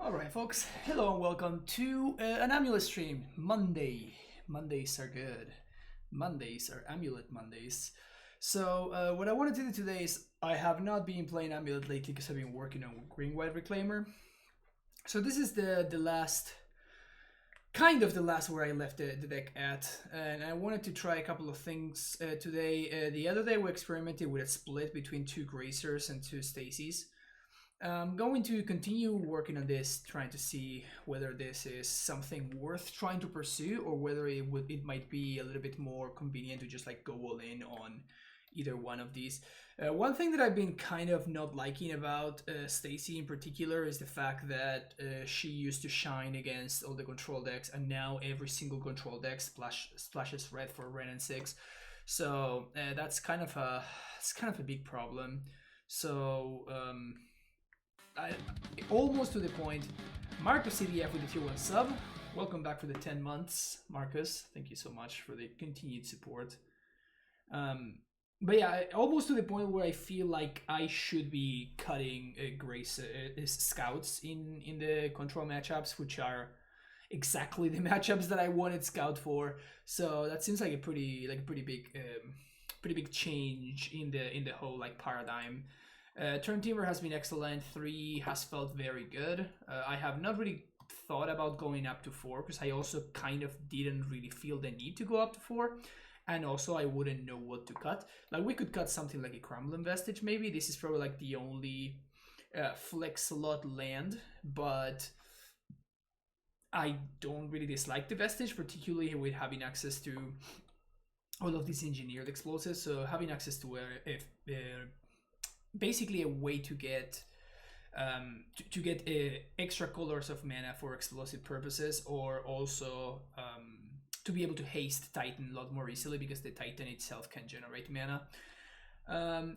Alright folks, hello and welcome to an Amulet stream. Mondays are good. Mondays are Amulet Mondays. So what I wanted to do today is I have not been playing Amulet lately because I've been working on Green-White Reclaimer. So this is the last, kind of the last where I left the deck at. And I wanted to try a couple of things today. The other day we experimented with a split between two Gracers and two Stacies. I'm going to continue working on this, trying to see whether this is something worth trying to pursue or whether it might be a little bit more convenient to just like go all in on either one of these. One thing that I've been kind of not liking about Stacy in particular is the fact that she used to shine against all the control decks, and now every single control deck splashes red for Ren and 6. So that's kind of a big problem. So almost to the point. Marcus CDF with the tier 1 sub. Welcome back for the 10 months, Marcus. Thank you so much for the continued support. But yeah, almost to the point where I feel like I should be cutting Grace scouts in the control matchups, which are exactly the matchups that I wanted scout for. So that seems like a pretty big change in the whole like paradigm. Turn Timber has been excellent. 3 has felt very good. I have not really thought about going up to 4 because I also kind of didn't really feel the need to go up to 4. And also I wouldn't know what to cut. Like we could cut something like a Crumbling Vestige maybe. This is probably like the only flex slot land. But I don't really dislike the Vestige, particularly with having access to all of these engineered explosives. So having access to basically a way to get extra colors of mana for explosive purposes, or also to be able to haste Titan a lot more easily because the Titan itself can generate mana.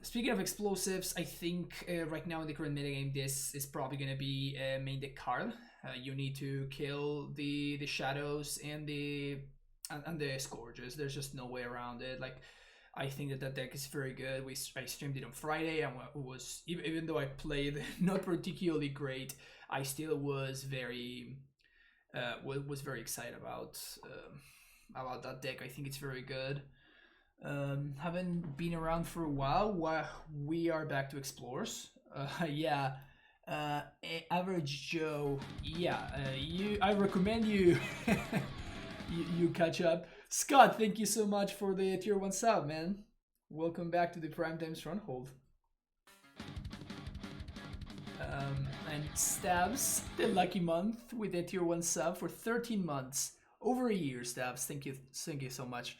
Speaking of explosives, I think right now in the current metagame this is probably going to be main deck card. You need to kill the shadows and the scourges. There's just no way around it. Like, I think that deck is very good. I streamed it on Friday, and it was, even though I played not particularly great, I still was very excited about that deck. I think it's very good. Haven't been around for a while. We are back to Explorers. Yeah. Average Joe. Yeah. I recommend you you catch up. Scott, thank you so much for the tier 1 sub, man. Welcome back to the Primetime Stronghold. And Stabs, the lucky month with the tier 1 sub for 13 months. Over a year, Stabs. Thank you so much.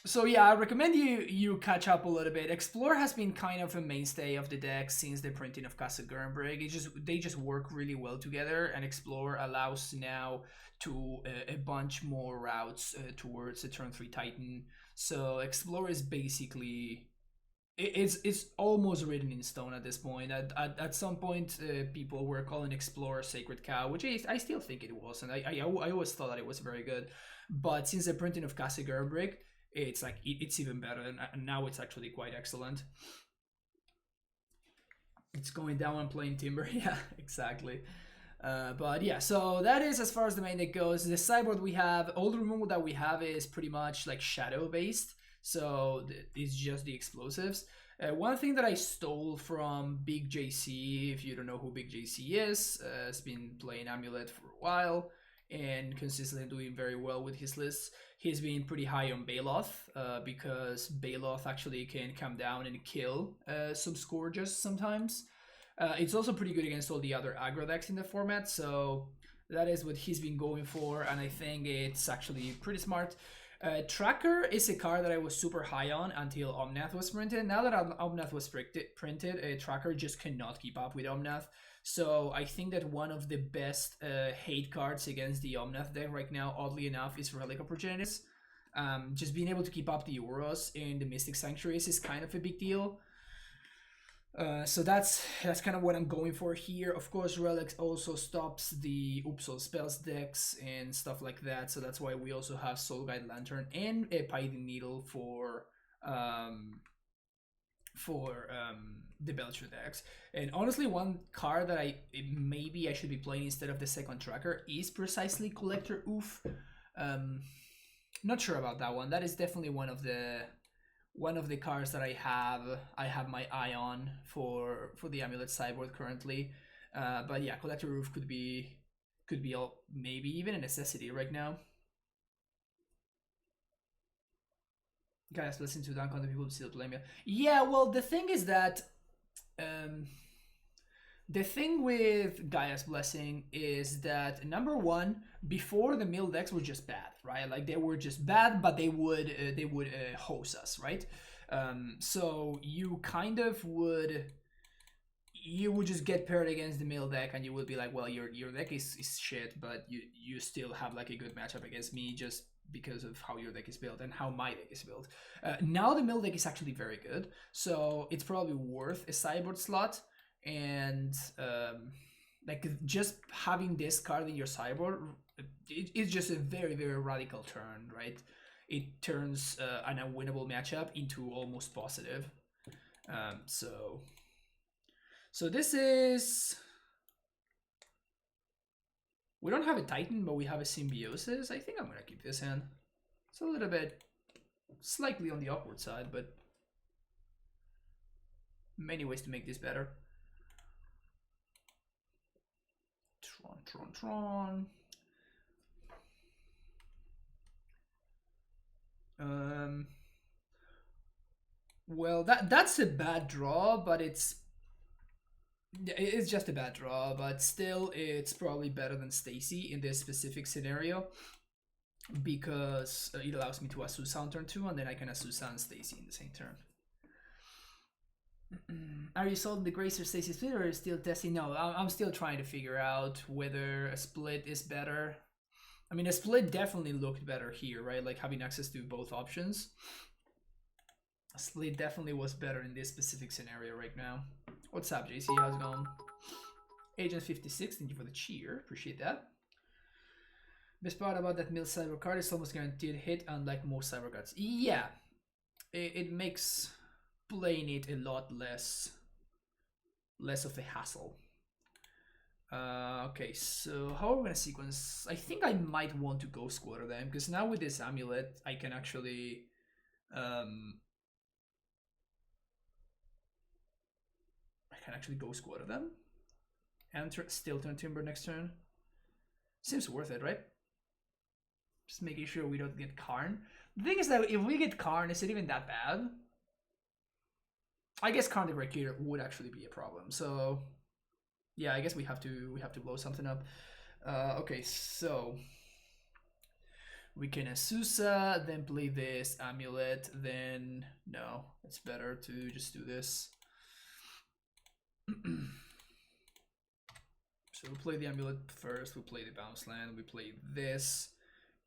So yeah, I recommend you catch up a little bit. Explore has been kind of a mainstay of the deck since the printing of Casa Gernbrigg. They just work really well together, and Explore allows now to a bunch more routes towards the turn 3 Titan. So Explore is basically it's almost written in stone at this point. At some point, people were calling Explore Sacred Cow, which I still think it was, and I always thought that it was very good. But since the printing of Casa Gernbrigg, it's like it's even better, and now it's actually quite excellent. It's going down on playing Timber. Yeah, exactly. But yeah, so that is as far as the main deck goes. The sideboard we have, all the removal that we have is pretty much like shadow based, so it's just the explosives. One thing that I stole from Big JC, if you don't know who Big JC is, has been playing Amulet for a while and consistently doing very well with his lists. He's been pretty high on Baloth because Baloth actually can come down and kill some Scourges sometimes. It's also pretty good against all the other aggro decks in the format, so that is what he's been going for, and I think it's actually pretty smart. Tracker is a card that I was super high on until Omnath was printed. Now that Omnath was printed, Tracker just cannot keep up with Omnath. So I think that one of the best hate cards against the Omnath deck right now, oddly enough, is Relic Opportunities. Just being able to keep up the Auras and the Mystic Sanctuaries is kind of a big deal. So that's kind of what I'm going for here. Of course, Relics also stops the Upsal Spells decks and stuff like that. So that's why we also have Soul Guide Lantern and a Pithing Needle for the Belcher decks. And honestly, one card that maybe I should be playing instead of the second tracker is precisely Collector Oof. Not sure about that one. That is definitely one of the cards that I have my eye on for the Amulet sideboard currently. But yeah, Collector Oof could be maybe even a necessity right now. Guys, listen to Dunk on the people who still play me. Yeah, well, the thing is that the thing with Gaia's Blessing is that, number one, before the mill decks were just bad, right? Like, they were just bad, but they would hose us, right? So you kind of would just get paired against the mill deck, and you would be like, well, your deck is shit, but you still have like a good matchup against me just because of how your deck is built and how my deck is built. Now the mill deck is actually very good, so it's probably worth a sideboard slot. And like, just having this card in your sideboard, it's just a very, very radical turn, right? It turns an unwinnable matchup into almost positive. So this is... We don't have a Titan, but we have a Symbiosis. I think I'm going to keep this in. It's a little bit slightly on the awkward side, but many ways to make this better. Tron. Well, that's a bad draw, but it's just a bad draw, but still it's probably better than Stacy in this specific scenario, because it allows me to Asusa on turn 2, and then I can Asusa and Stacy in the same turn. Are you sold the Grace or Stacy split, or still testing? No, I'm still trying to figure out whether a split is better. I mean, a split definitely looked better here, right? Like, having access to both options. A split definitely was better in this specific scenario right now. What's up, JC? How's it going? Agent56, thank you for the cheer. Appreciate that. Best part about that mill cyber card is almost guaranteed hit, unlike most cyber cards. Yeah, it makes playing it a lot less of a hassle. Okay, so how are we gonna sequence? I think I might want to go squatter them, because now with this amulet I can actually go squatter them and still turn Timber next turn. Seems worth it, right? Just making sure we don't get Karn. The thing is that if we get Karn, is it even that bad? I guess Karn the Great Creator would actually be a problem. So yeah, I guess we have to blow something up. Okay, so we can Asusa, then play this amulet, then no, it's better to just do this. So we play the amulet first, we play the bounce land, we play this,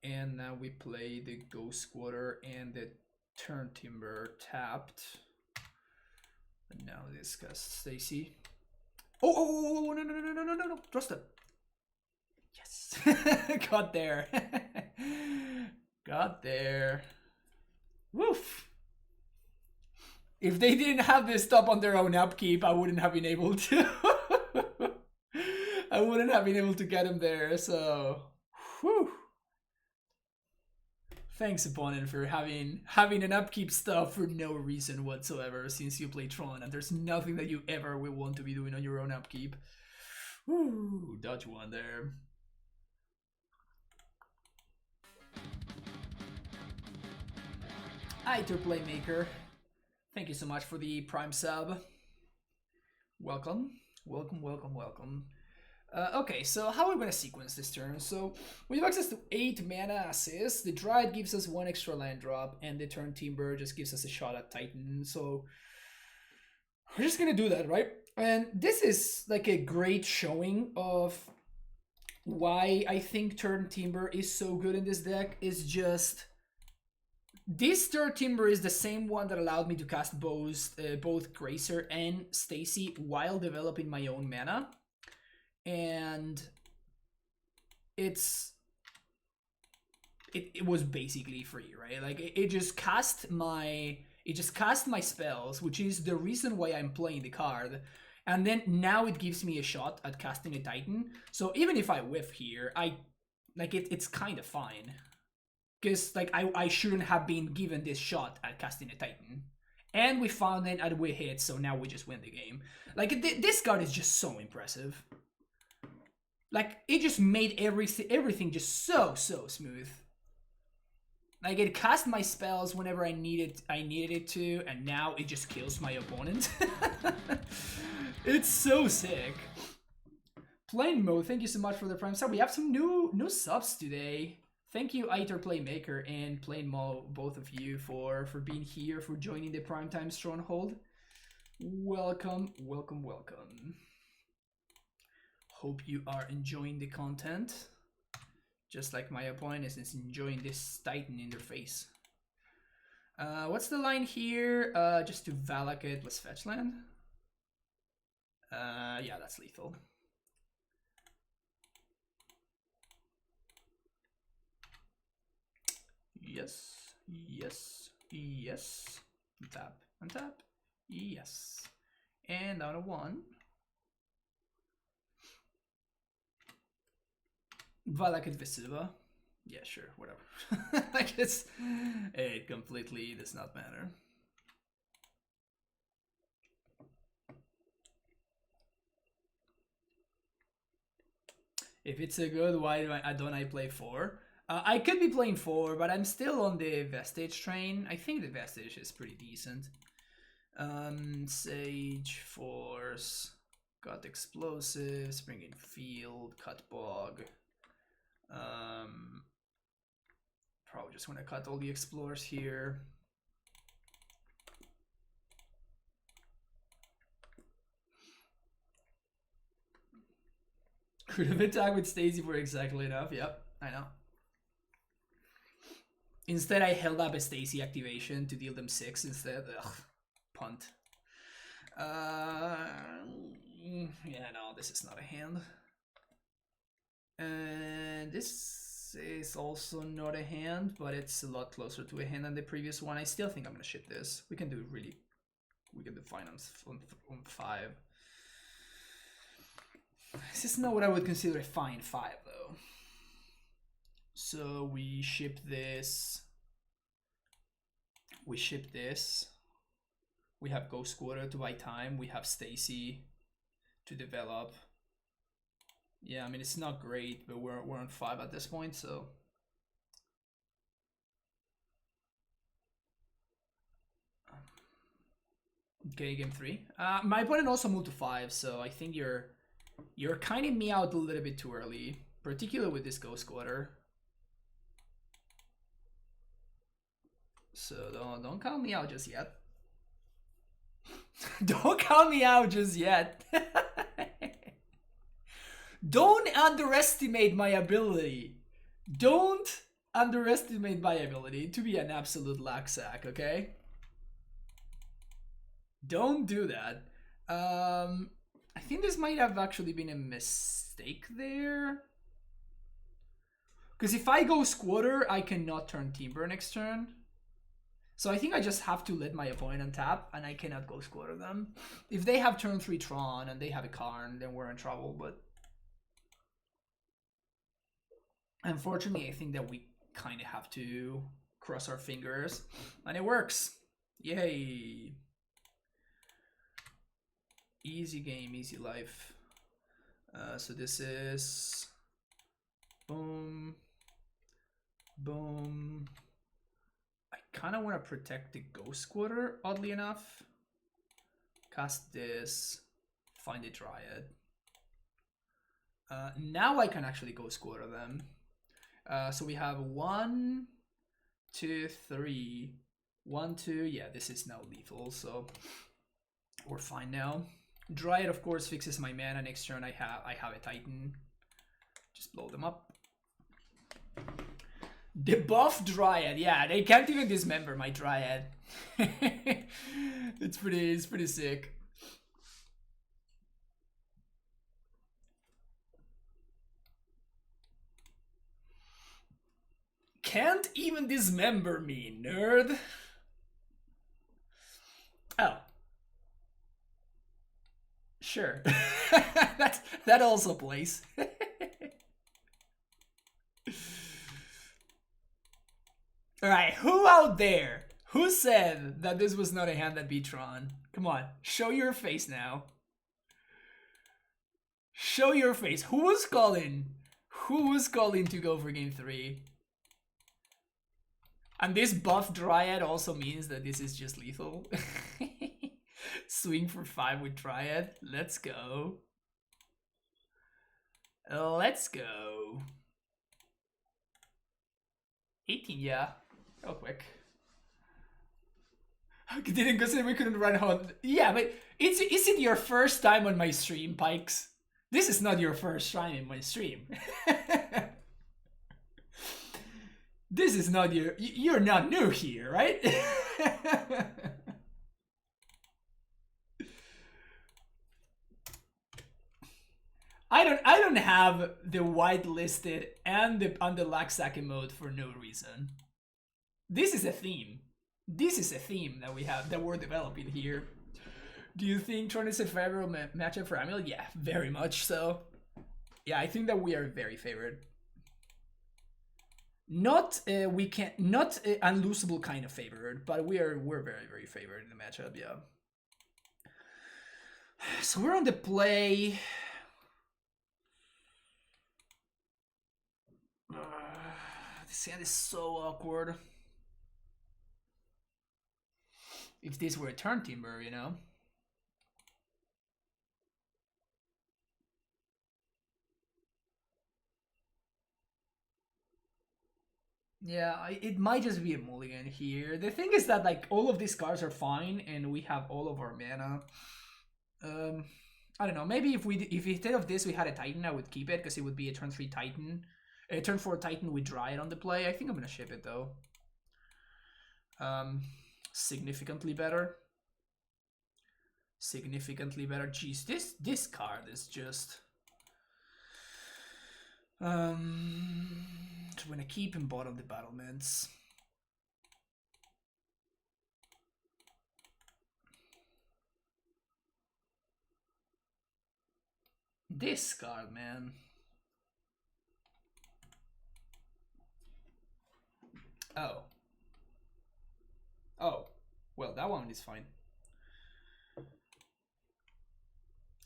and now we play the Ghost Squatter and the Turn Timber tapped. And now discuss Stacy. Oh, no, trust it. Yes. Got there. Got there. Woof. If they didn't have this stop on their own upkeep, I wouldn't have been able to. I wouldn't have been able to get him there, so whew. Thanks, opponent, for having an upkeep stuff for no reason whatsoever, since you play Tron, and there's nothing that you ever will want to be doing on your own upkeep. Woo, dodge one there. Iter Playmaker, thank you so much for the Prime sub. Welcome. Okay, so how are we going to sequence this turn? So we have access to 8 mana assist. The Dryad gives us 1 extra land drop, and the Turn Timber just gives us a shot at Titan. So we're just going to do that, right? And this is like a great showing of why I think Turn Timber is so good in this deck. Is just this Turn Timber is the same one that allowed me to cast both Gracer and Stacy while developing my own mana. And it was basically free, right? Like, it just cast my It just casts my spells, which is the reason why I'm playing the card. And then now it gives me a shot at casting a Titan. So even if I whiff here, it's kind of fine. Because like I shouldn't have been given this shot at casting a Titan. And we found it and we hit, so now we just win the game. Like, this card is just so impressive. Like, it just made everything just so smooth. Like, it cast my spells whenever I needed it to, and now it just kills my opponent. It's so sick. Plain Mo, thank you so much for the Prime sub. We have some new subs today. Thank you, Aiter Playmaker and Plain Mo, both of you, for being here, for joining the Primetime Stronghold. Welcome, welcome, welcome. Hope you are enjoying the content. Just like my opponent is enjoying this Titan in their face. What's the line here? Just to Valak it plus fetch land. Yeah, that's lethal. Yes, yes, yes. Untap, untap. Yes. And down to 1. Valak it Visiva. Yeah, sure, whatever. Like it completely does not matter. If it's a good, why don't I play 4? I could be playing 4, but I'm still on the Vestige train. I think the Vestige is pretty decent. Sage, Force, got Explosives, bring in Field, cut Bog. Probably just want to cut all the Explorers here. Could have attacked with Stacy for exactly enough. Yep, I know. Instead, I held up a Stacy activation to deal them 6 instead. Ugh, punt. Yeah, no, this is not a hand. And this is also not a hand, but it's a lot closer to a hand than the previous one. I still think I'm gonna ship this. We can do fine on 5. This is not what I would consider a fine 5 though. So we ship this. We ship this. We have Ghost Quarter to buy time. We have Stacy to develop. Yeah, I mean it's not great, but we're on 5 at this point, so. Okay, game 3. My opponent also moved to 5, so I think you're kinding me out a little bit too early, particularly with this Ghost Quarter. So don't count me out just yet. Don't count me out just yet. Don't underestimate my ability. Don't underestimate my ability to be an absolute lack sack, okay? Don't do that. I think this might have actually been a mistake there. Because if I go Squatter, I cannot turn Timber next turn. So I think I just have to let my opponent untap, and I cannot go Squatter them. If they have turn 3 Tron and they have a Karn, then we're in trouble, but... Unfortunately, I think that we kind of have to cross our fingers, and it works. Yay! Easy game, easy life. So this is... Boom. Boom. I kind of want to protect the Ghost Quarter, oddly enough. Cast this. Find a Dryad. Now I can actually Ghost Quarter them. So we have 1, 2, 3. 1, 2. Yeah, this is now lethal, so we're fine now. Dryad, of course, fixes my mana. Next turn I have a Titan. Just blow them up. Debuff Dryad. Yeah, they can't even dismember my Dryad. It's pretty sick. Can't even dismember me, nerd. Sure. That also plays. Alright, who out there? Who said that this was not a hand that beat Tron? Come on, show your face now. Show your face. Who was calling? Who was calling to go for game 3? And this buff Dryad also means that this is just lethal. Swing for 5 with Dryad. Let's go. Let's go. 18, yeah. Real quick. Didn't consider we couldn't run home. Yeah, but is it your first time on my stream, Pikes? This is not your first time in my stream. This is not you're not new here, right? I don't have the whitelisted and the Laxaki mode for no reason. This is a theme. This is a theme that we have, that we're developing here. Do you think Tron is a favorable matchup for Amulet? Yeah, very much so. Yeah, I think that we are very favored. Not unlosable kind of favored, but we're very, very favored in the matchup, yeah. So we're on the play. This hand is so awkward. If this were a turn timber, you know. Yeah, it might just be a mulligan here. The thing is that like all of these cards are fine, and we have all of our mana. I don't know. Maybe if instead of this we had a Titan, I would keep it because it would be a turn 3 Titan, a turn 4 Titan with Dryad on the play. I think I'm gonna ship it though. Significantly better. Significantly better. Jeez, this card is just. So we're gonna keep him bottom the battlements. This card, man. Oh. Oh. Well, that one is fine.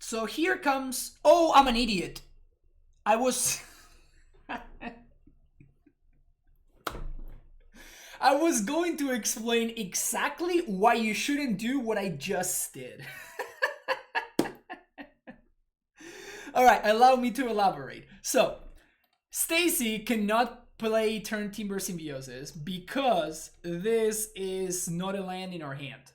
So here comes... Oh, I'm an idiot. I was... I was going to explain exactly why you shouldn't do what I just did. Alright, allow me to elaborate. So, Stacy cannot play turn Timber Symbiosis because this is not a land in our hand.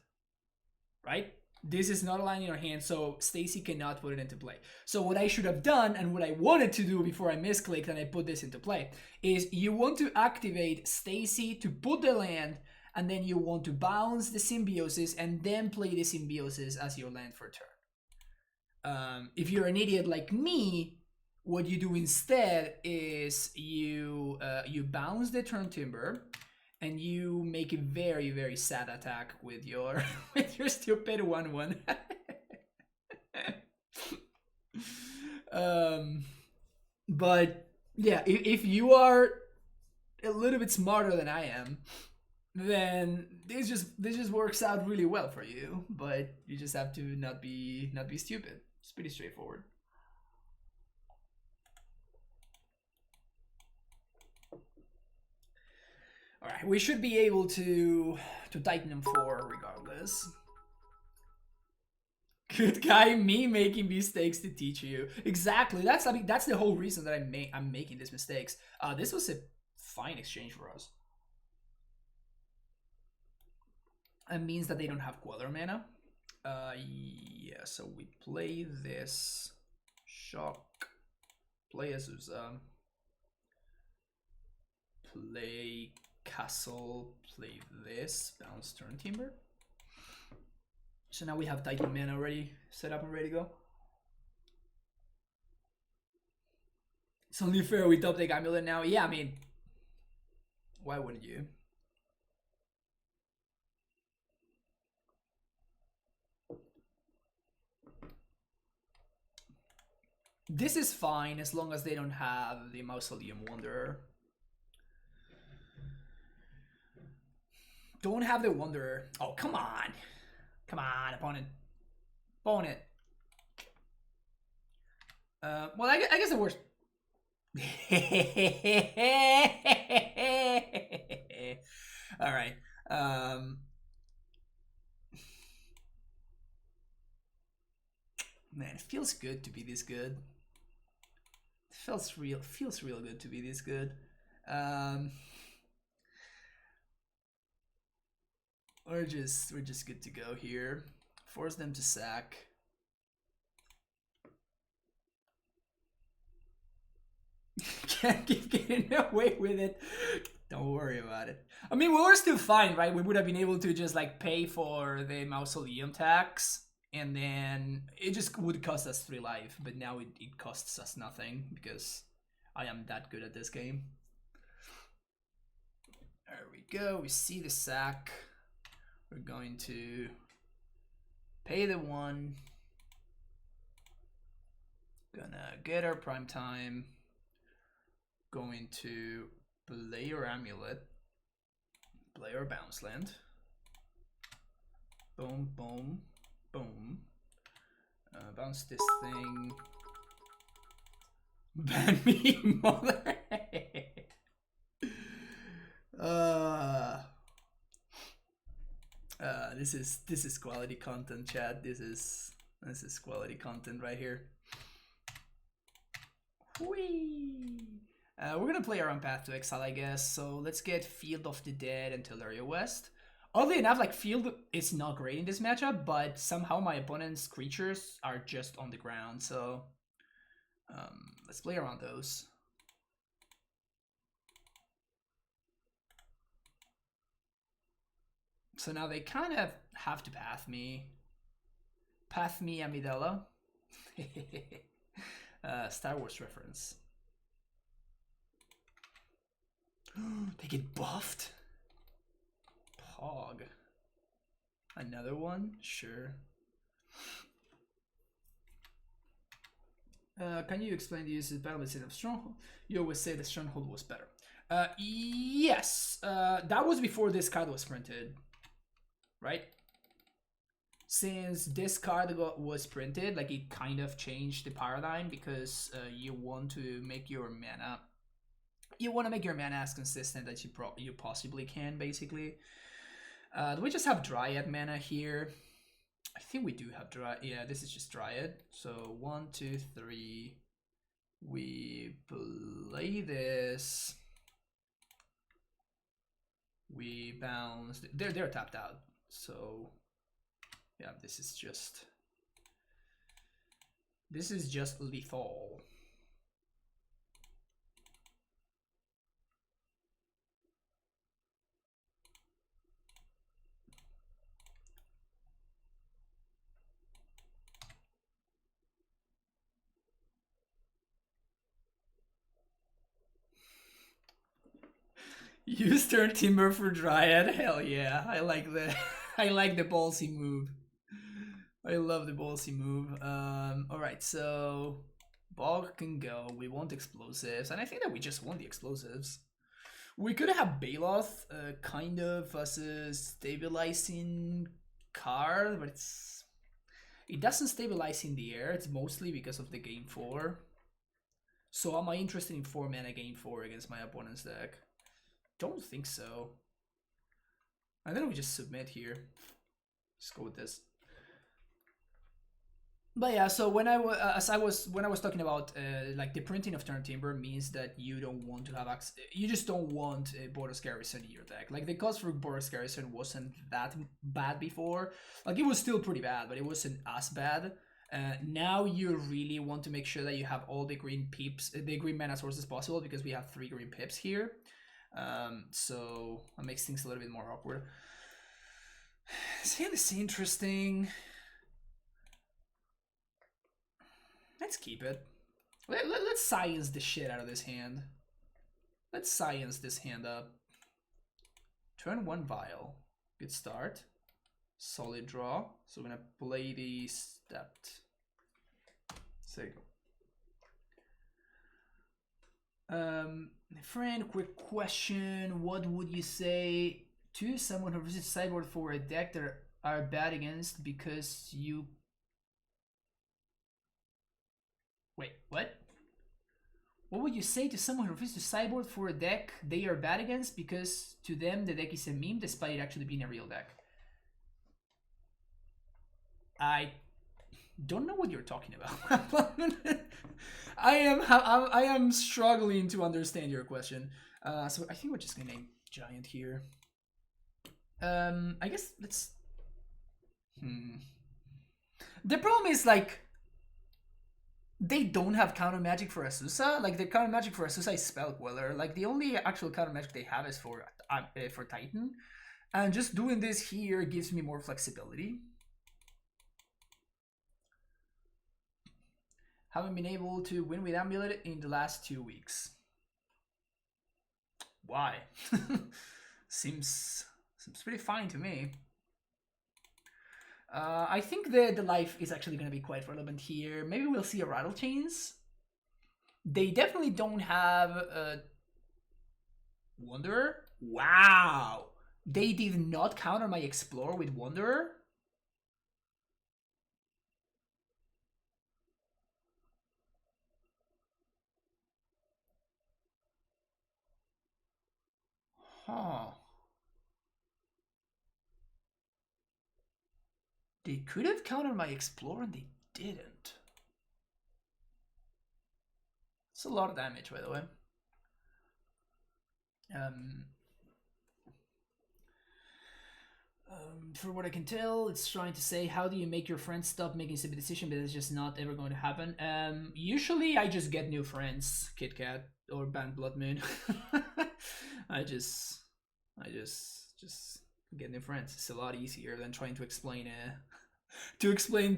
Right? This is not a land in our hand, so Stacy cannot put it into play. So what I should have done, and what I wanted to do before I misclicked and I put this into play, is you want to activate Stacy to put the land, and then you want to bounce the Symbiosis and then play the Symbiosis as your land for turn. If you're an idiot like me, what you do instead is you bounce the turn Timber, and you make a very, very sad attack with your with your stupid 1/1. But yeah, if you are a little bit smarter than I am, then this just works out really well for you. But you just have to not be stupid. It's pretty straightforward. Alright, we should be able to Titan him 4 regardless. Good guy, me making mistakes to teach you. Exactly. That's the whole reason that I'm making these mistakes. This was a fine exchange for us. It means that they don't have Queller mana. Yeah, so we play this Shock, play Azusa, play Castle, play this, bounce turn Timber. So now we have Titan mana already set up and ready to go. It's only fair we top deck Amulet now. Yeah, I mean, why wouldn't you? This is fine as long as they don't have the Mausoleum Wanderer. Don't have the Wanderer. Oh, come on. Come on, opponent. Opponent. Well, I guess the worst. All right. Man, it feels good to be this good. It feels real good to be this good. We're just good to go here. Force them to sack. Can't keep getting away with it. Don't worry about it. I mean, we were still fine, right? We would have been able to just like pay for the Mausoleum tax, and then it just would cost us 3 life. But now it costs us nothing because I am that good at this game. There we go. We see the sack. We're going to pay the 1. Gonna get our prime time. Going to play our amulet. Play our bounce land. Boom, boom, boom. Bounce this thing. Ban me, mother. This is quality content, chat. This is quality content right here. Whee! We're gonna play our own Path to Exile, I guess. So let's get Field of the Dead and Teleria West. Oddly enough, like Field is not great in this matchup, but somehow my opponent's creatures are just on the ground. So let's play around those. So now they kind of have to path me. Path me Amidala. Star Wars reference. They get buffed? Pog. Another one? Sure. Can you explain the use of battle instead of Stronghold? You always say the Stronghold was better. Yes. That was before this card was printed. Right? Since this card was printed, like it kind of changed the paradigm because you want to make your mana. You want to make your mana as consistent as you possibly can, basically. Do we just have Dryad mana here? I think we do have Dryad. Yeah, this is just Dryad. So 1, 2, 3. We play this. We bounce. They're tapped out. So yeah, this is just lethal. Use turn Timber for Dryad. Hell yeah, I like the I like the ballsy move. I love the ballsy move. All right, so Bog can go. We want explosives, and I think that we just want the explosives. We could have Baloth, kind of as a stabilizing card, but it doesn't stabilize in the air. It's mostly because of the game 4. So am I interested in 4 mana game 4 against my opponent's deck? Don't think so. And then we just submit here. Just go with this. But yeah, so when I was talking about like the printing of Turn Timber means that you don't want to have access. You just don't want Boros Garrison in your deck. Like the cost for Boros Garrison wasn't that bad before. Like it was still pretty bad, but it wasn't as bad. Now you really want to make sure that you have all the green pips, the green mana sources possible, because we have 3 green pips here. So that makes things a little bit more awkward. This hand is interesting. Let's keep it. Let's science the shit out of this hand. Let's science this hand up. Turn 1 Vial. Good start. Solid draw. So we're gonna play the stepped. So there you go. Friend, quick question. What would you say to someone who visits sideboard for a deck that are bad against because you... Wait, what? What would you say to someone who visits the sideboard for a deck they are bad against because to them the deck is a meme despite it actually being a real deck? I don't know what you're talking about. I am struggling to understand your question. So I think we're just gonna name Giant here. I guess let's. The problem is like they don't have counter magic for Asusa. Like the counter magic for Asusa is Spell Queller. Like the only actual counter magic they have is for Titan, and just doing this here gives me more flexibility. Haven't been able to win with Amulet in the last 2 weeks. Why? seems pretty fine to me. I think the life is actually going to be quite relevant here. Maybe we'll see a Rattle Chains. They definitely don't have a Wanderer. Wow! They did not counter my Explorer with Wanderer. Huh. They could have countered my Explorer and they didn't. It's a lot of damage, by the way. For what I can tell, it's trying to say, how do you make your friends stop making a stupid decision, but it's just not ever going to happen. Usually I just get new friends, Kit Kat or Bant Blood Moon. I just get new friends. It's a lot easier than trying to explain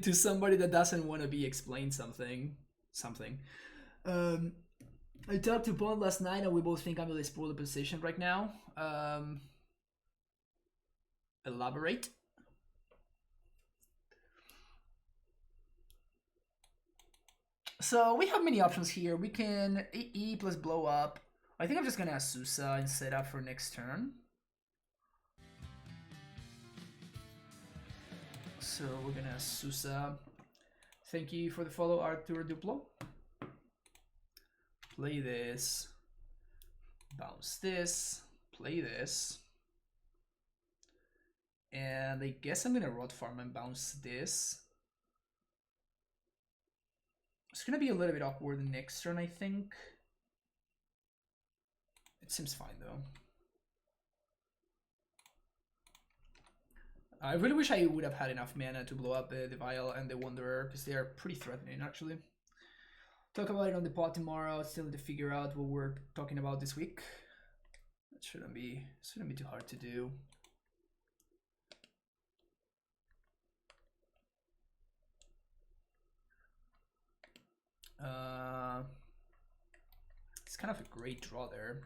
to somebody that doesn't want to be explained something. I talked to Bond last night and we both think I'm in a spoiler position right now. Elaborate. So we have many options here. We can E plus blow up. I think I'm just gonna Asusa and set up for next turn. So we're gonna Asusa. Thank you for the follow, Arthur Duplo. Play this. Bounce this. Play this. And I guess I'm gonna Rot Farm and bounce this. It's gonna be a little bit awkward next turn, I think. It seems fine though. I really wish I would have had enough mana to blow up the Vial and the Wanderer, because they are pretty threatening actually. Talk about it on the pod tomorrow. Still need to figure out what we're talking about this week. That shouldn't be too hard to do. It's kind of a great draw there.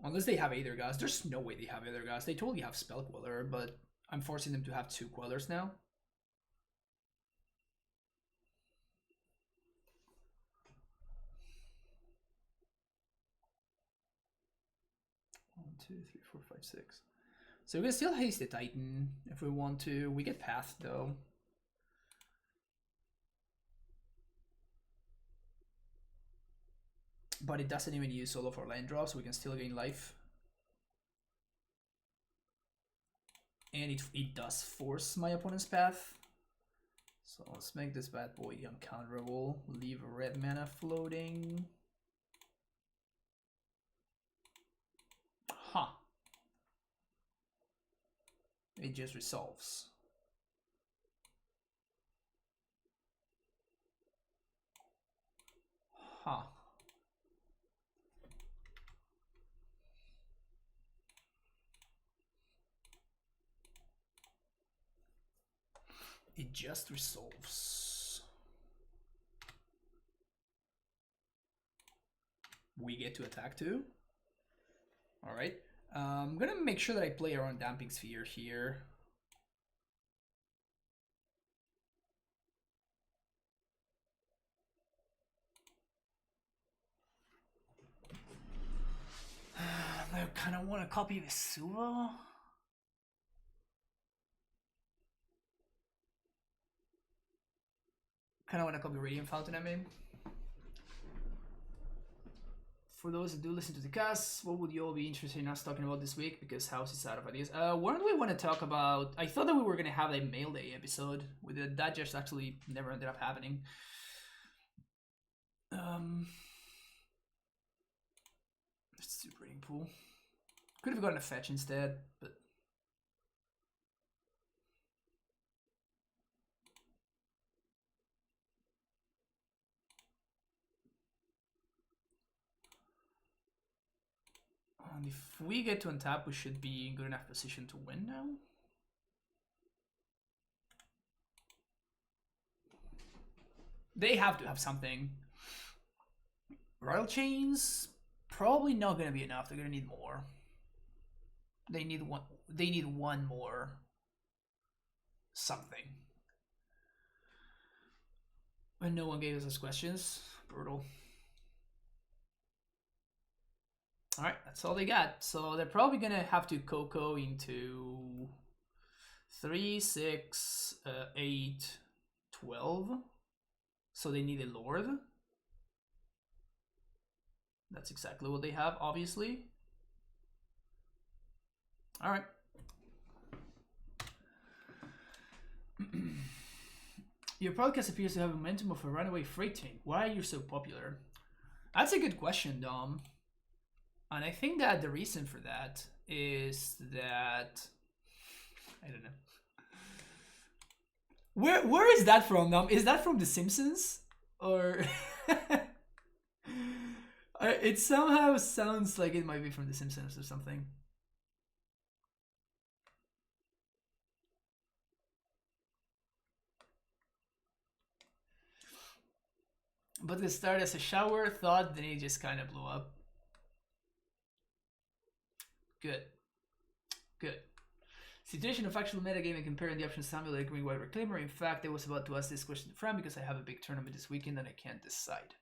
Unless they have Aethergas. There's no way they have Aethergas. They totally have Spell Queller, but I'm forcing them to have 2 Quellers now. One, two, three, four, five, six. So we can still haste the Titan if we want to. We get Path though. But it doesn't even use all of our land drops, so we can still gain life. And it does force my opponent's path. So let's make this bad boy uncounterable. Leave red mana floating. Huh. It just resolves. Huh. It just resolves. We get to attack too. All right. I'm gonna make sure that I play around Damping Sphere here. kind of want to copy Vesuva. Kind of want to copy Radiant Fountain, I mean. For those that do listen to the cast, what would you all be interested in us talking about this week? Because House is out of ideas. What do we want to talk about? I thought that we were going to have a Mail Day episode. That just actually never ended up happening. Let's do Breeding Pool. Could have gotten a fetch instead, but... And if we get to untap, we should be in good enough position to win now. They have to have something. Royal Chains, probably not going to be enough. They're going to need more. They need one. They need one more something. And no one gave us those questions. Brutal. Alright, that's all they got. So they're probably gonna have to Coco into 3, 6, 8, 12. So they need a Lord. That's exactly what they have, obviously. Alright. Your podcast appears to have momentum of a runaway freight train. Why are you so popular? That's a good question, Dom. And I think that the reason for that is that... I don't know. Where is that from, Dom? Is that from The Simpsons? Or... It somehow sounds like it might be from The Simpsons or something. But it started as a shower thought, then it just kind of blew up. Good. Good. Situation of actual metagaming comparing the options Samuel like Green White Reclaimer. In fact, I was about to ask this question to Fran because I have a big tournament this weekend and I can't decide.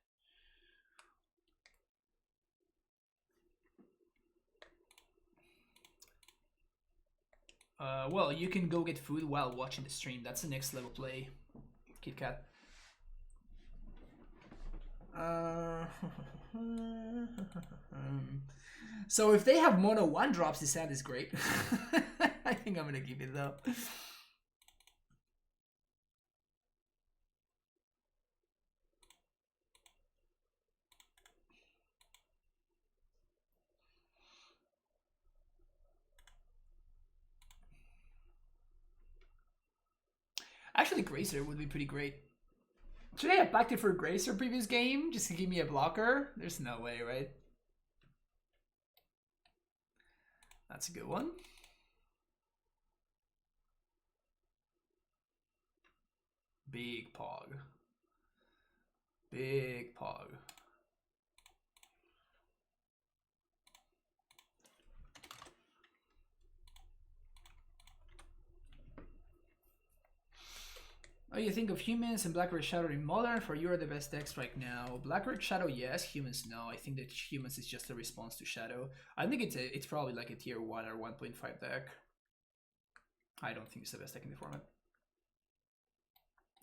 Well, you can go get food while watching the stream. That's the next level play, Kit Kat. So if they have mono 1-drops, this hand is great. I think I'm gonna keep it though. Actually, Gracer would be pretty great. Should I have backed it for Gracer previous game just to give me a blocker? There's no way, right? That's a good one. Big Pog. Big Pog. Oh, you think of humans and Blackrock Shadow in modern? For you are the best decks right now. Blackrock Shadow, yes. Humans, no. I think that humans is just a response to Shadow. I think it's probably like a tier 1 or 1.5 deck. I don't think it's the best deck in the format.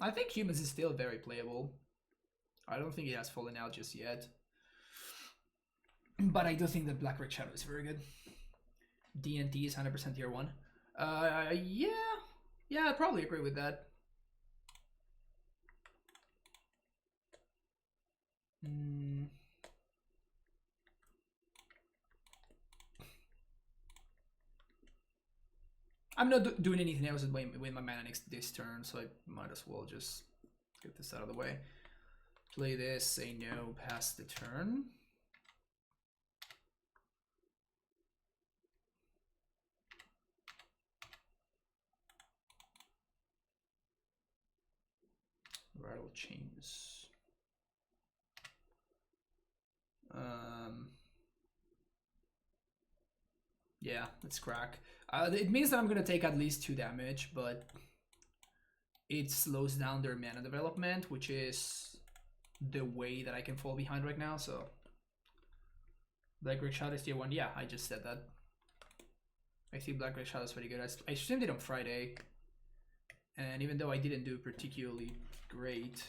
I think humans is still very playable. I don't think it has fallen out just yet. But I do think that Blackrock Shadow is very good. DNT is 100% tier 1. Yeah. Yeah, I'd probably agree with that. I'm not doing anything else with my mana next this turn, so I might as well just get this out of the way. Play this, say no, pass the turn. Rattle chains. Yeah, let's crack. It means that I'm gonna take at least 2 damage, but it slows down their mana development, which is the way that I can fall behind right now. So Blackrock Shadow is tier 1. Yeah, I just said that. I think Black Red Shadow is pretty good. I streamed it on Friday, and even though I didn't do particularly great,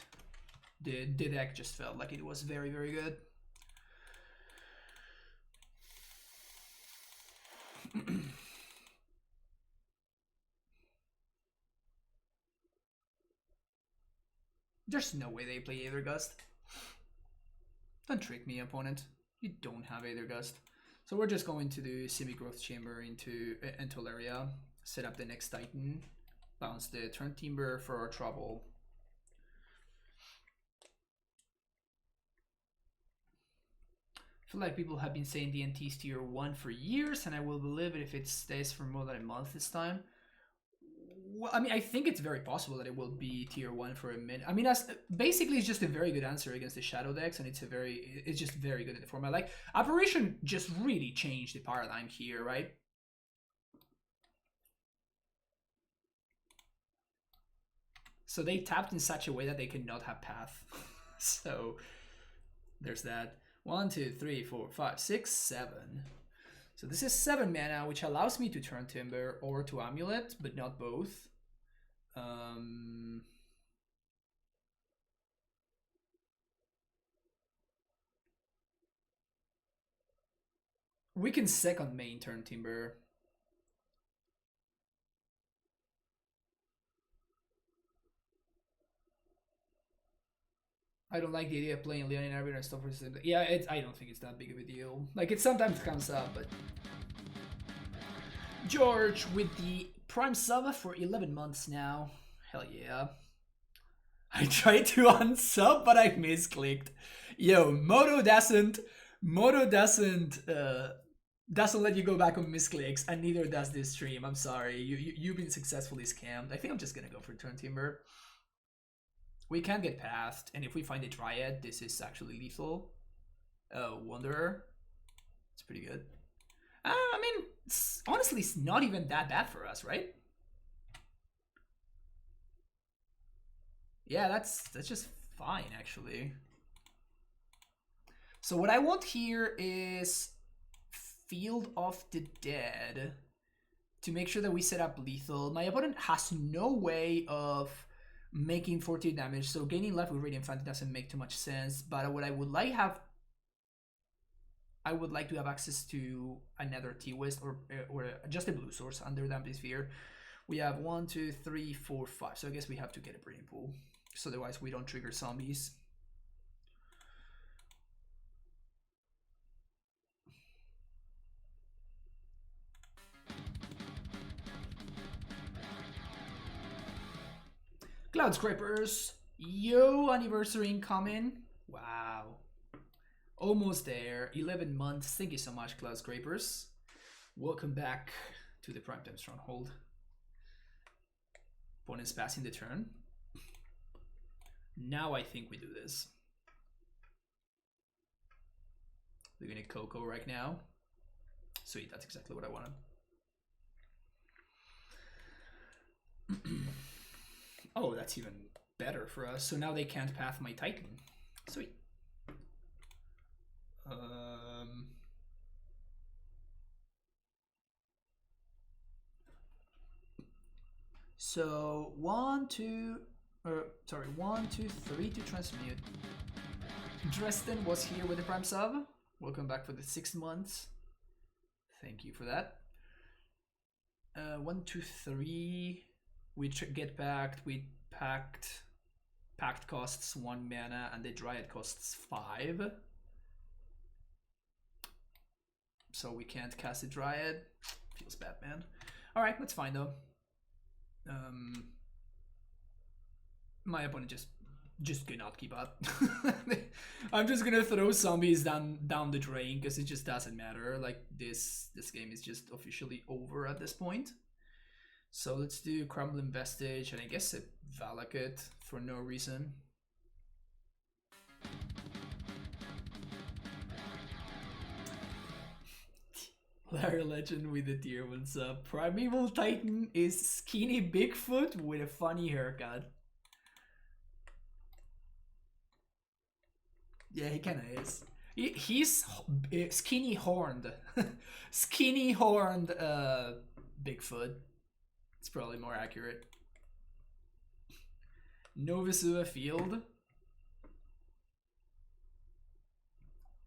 the deck just felt like it was very, very good. There's no way they play Aether Gust. Don't trick me, opponent. You don't have Aether Gust. So we're just going to do Semi-Growth Chamber into Entolaria, set up the next Titan, bounce the Turn Timber for our trouble. I feel like people have been saying DNT's tier 1 for years, and I will believe it if it stays for more than a month this time. Well, I mean, I think it's very possible that it will be tier 1 for a minute. I mean, basically it's just a very good answer against the Shadow decks, and it's just very good in the format. Like, Apparition just really changed the paradigm here, right? So they tapped in such a way that they cannot have path. So there's that. 1, 2, 3, 4, 5, 6, 7. So this is 7 mana, which allows me to turn Timber or to Amulet, but not both. We can second main turn Timber. I don't like the idea of playing Leonin Arbiter and stuff. Yeah, I don't think it's that big of a deal. Like, it sometimes comes up, but... George with the Prime sub for 11 months now. Hell yeah. I tried to unsub, but I misclicked. Yo, Moto doesn't let you go back on misclicks, and neither does this stream. I'm sorry. You've been successfully scammed. I think I'm just gonna go for Turn Timber. We can get past, and if we find a Dryad, this is actually lethal. Wanderer. It's pretty good. I mean, honestly, it's not even that bad for us, right? Yeah, that's just fine, actually. So what I want here is Field of the Dead to make sure that we set up lethal. My opponent has no way of making 40 damage, so gaining life with Radiant Fountain doesn't make too much sense. But what I would like to have access to another T-West or just a blue source under the Amphisphere. We have 1, 2, 3, 4, 5. So I guess we have to get a Brain Pool, so otherwise we don't trigger zombies. Cloud Scrapers, yo, anniversary incoming. Wow. Almost there, 11 months. Thank you so much, Cloud Scrapers. Welcome back to the Primetime Stronghold. Opponent's passing the turn. Now I think we do this. We're gonna Coco right now. Sweet, that's exactly what I wanted. Oh, that's even better for us. So now they can't path my Titan. Sweet. So 1, 2, 1, 2, 3 to transmute. Dresden was here with the Prime sub. Welcome back for the 6 months. Thank you for that. 1, 2, 3. We get packed. We packed. Pact costs 1 mana, and the Dryad costs 5. So we can't cast a Dryad. Feels bad, man. All right, that's fine though. My opponent just cannot keep up. I'm just gonna throw zombies down the drain because it just doesn't matter. Like this game is just officially over at this point. So let's do Crumbling Vestige and I guess a Valakut for no reason. Larry Legend with the tier 1 sub. Primeval Titan is skinny Bigfoot with a funny haircut. Yeah, he kinda is. He's skinny horned. Skinny horned Bigfoot. It's probably more accurate. Novasua Field.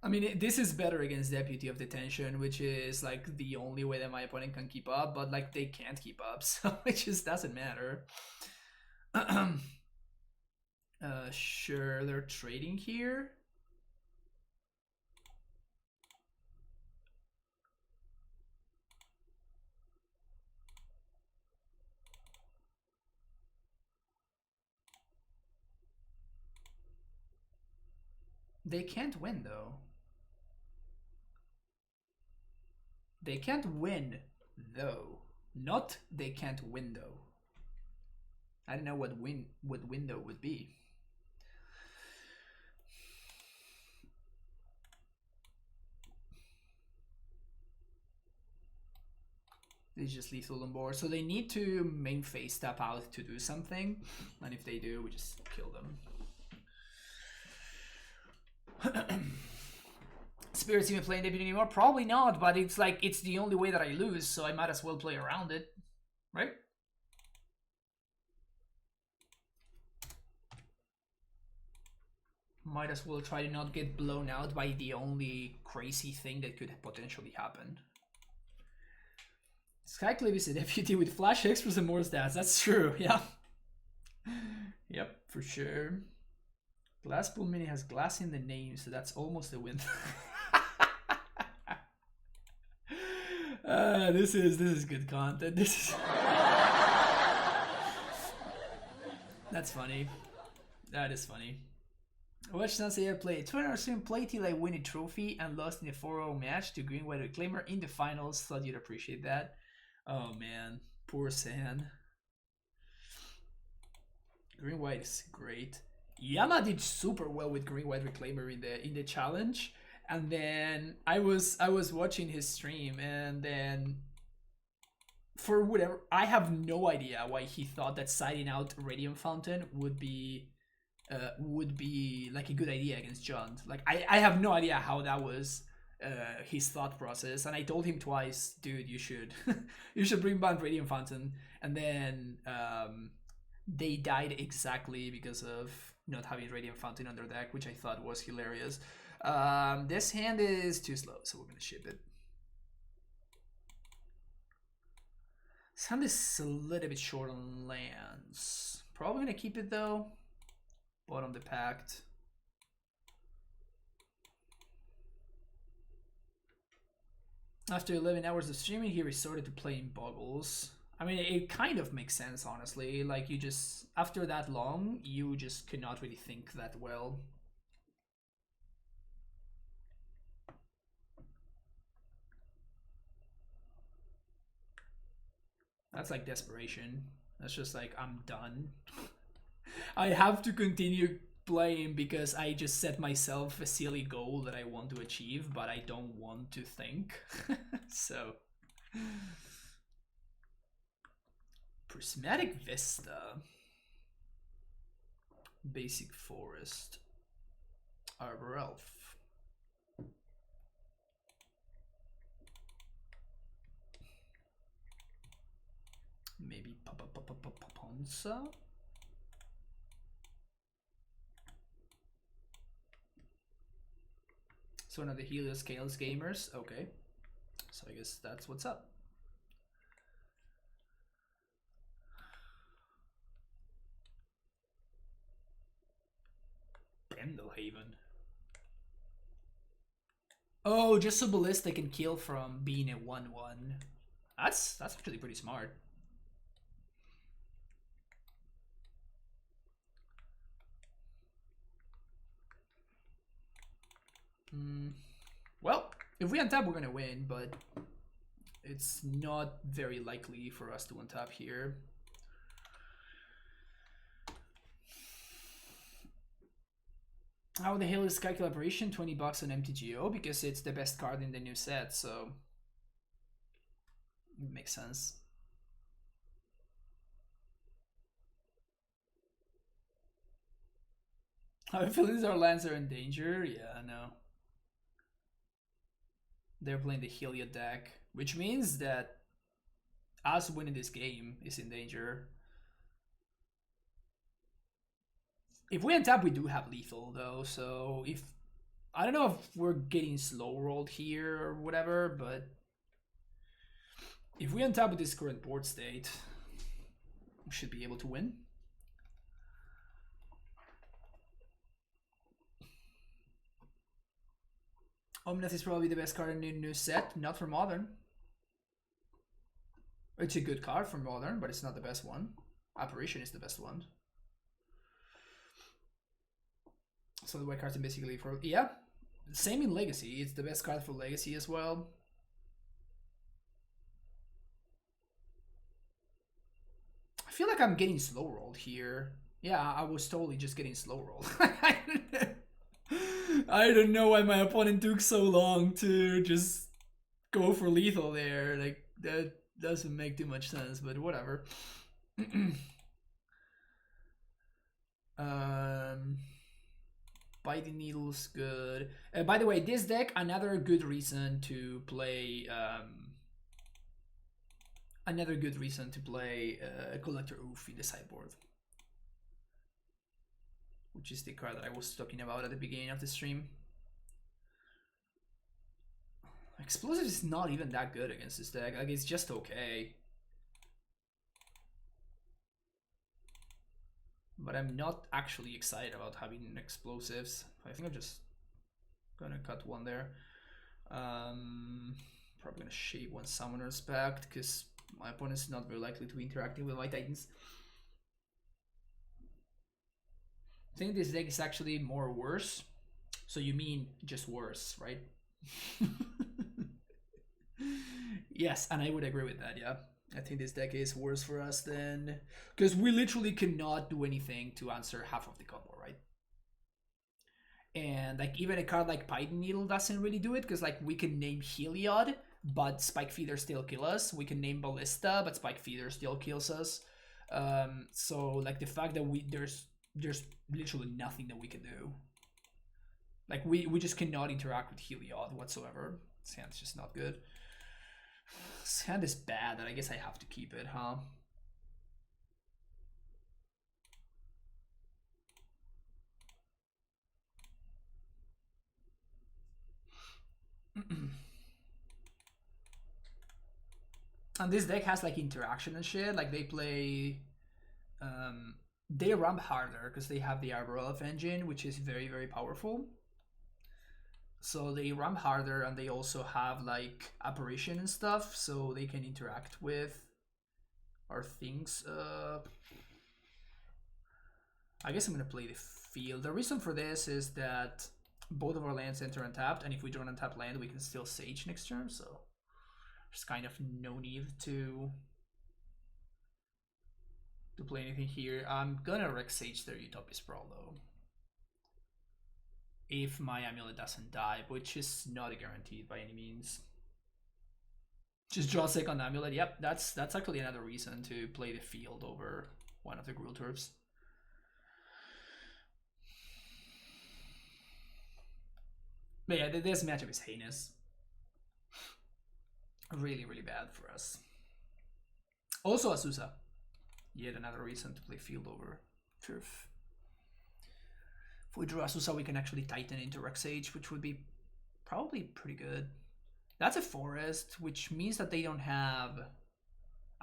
I mean, this is better against Deputy of Detention, which is like the only way that my opponent can keep up, but like they can't keep up, so it just doesn't matter. Sure, they're trading here. They can't win though. They can't win though. Not they can't win though. I don't know what window would be. It's just lethal on board. So they need to main phase tap out to do something. And if they do, we just kill them. Spirit's even playing Deputy anymore? Probably not, but it's like, it's the only way that I lose, so I might as well play around it. Right? Might as well try to not get blown out by the only crazy thing that could potentially happen. Skyclave is a deputy with flash extras and more stats. That's true, yeah. Yep, for sure. Glasspool Mini has glass in the name, so that's almost a win. This is good content. This is That's funny. That is funny. Watch Nansei play 2 hours soon, play till I win a trophy and lost in a 4-0 match to Green White Reclaimer in the finals. Thought you'd appreciate that. Oh man, poor San. Green White is great. Yama did super well with Green White Reclaimer in the challenge, and then I was watching his stream, and then for whatever, I have no idea why he thought that siding out Radiant Fountain would be like a good idea against Jund. Like I have no idea how that was his thought process, and I told him twice, dude, you should you should bring Bant Radiant Fountain, and then they died exactly because of not having Radiant Fountain on their deck, which I thought was hilarious. This hand is too slow, so we're gonna ship it. This hand is a little bit short on lands. Probably gonna keep it though. Bottom the pact. After 11 hours of streaming, he resorted to playing Boggles. I mean, it kind of makes sense, honestly. Like, you just, after that long, you just could not really think that well. That's like desperation. That's just like, I'm done. I have to continue playing because I just set myself a silly goal that I want to achieve, but I don't want to think. So... Prismatic Vista. Basic Forest. Arbor Elf. Maybe Paponza. So one of the Heliod Scales gamers. Okay. So I guess that's what's up. Pendlehaven. Oh, just so Ballista can kill from being a 1-1. That's actually pretty smart. Well, if we untap, we're gonna win, but it's not very likely for us to untap here. How the hell is Sky Collaboration? 20 bucks on MTGO because it's the best card in the new set, so it makes sense. How feelings our lands are in danger? Yeah, I know. They're playing the Heliod deck, which means that us winning this game is in danger. If we untap, we do have lethal though, so if I don't know if we're getting slow rolled here or whatever, but if we untap with this current board state, we should be able to win. Omnath is probably the best card in the new set, not for Modern. It's a good card for Modern, but it's not the best one. Apparition is the best one. So the white cards are basically for... Yeah, same in Legacy. It's the best card for Legacy as well. I feel like I'm getting slow rolled here. Yeah, I was totally just getting slow rolled. I don't know why my opponent took so long to just go for lethal there. Like, that doesn't make too much sense, but whatever. Biting Needle's good. By the way, this deck, another good reason to play... Collector Oof in the sideboard. Which is the card that I was talking about at the beginning of the stream. Explosive is not even that good against this deck. Like, it's just okay. But I'm not actually excited about having explosives. I think I'm just gonna cut one there. Probably gonna shave one Summoner's Pact because my opponent's not very likely to be interacting with my Titans. I think this deck is actually more worse. So you mean just worse, right? Yes, and I would agree with that, yeah. I think this deck is worse for us than... Because we literally cannot do anything to answer half of the combo, right? And like even a card like Python Needle doesn't really do it, because like we can name Heliod, but Spike Feeder still kills us. We can name Ballista, but Spike Feeder still kills us. So like the fact that there's literally nothing that we can do. Like we just cannot interact with Heliod whatsoever. This hand's just not good. This hand is bad, and I guess I have to keep it, huh? And this deck has like interaction and shit. Like they play... they ramp harder because they have the Arborelf engine, which is very, very powerful. So they ramp harder, and they also have like apparition and stuff, so they can interact with our things. I guess I'm gonna play the field. The reason for this is that both of our lands enter untapped, and if we don't untap land, we can still Sage next turn, so there's kind of no need to play anything here. I'm gonna Rex Sage their Utopia Sprawl though. If my amulet doesn't die, which is not guaranteed by any means. Just draw second amulet. Yep, that's actually another reason to play the field over one of the Gruul Turfs. But yeah, this matchup is heinous. Really, really bad for us. Also Azusa. Yet another reason to play field over turf. If we draw Azusa, we can actually Titan into Rex Sage, which would be probably pretty good. That's a forest, which means that they don't have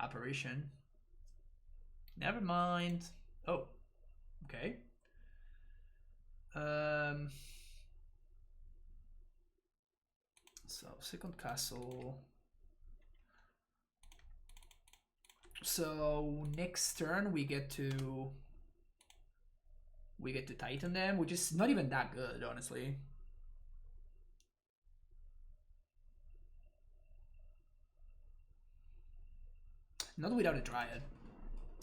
apparition. Never mind. Oh, okay. So second castle. So next turn we get to Titan them, which is not even that good, honestly. Not without a Dryad.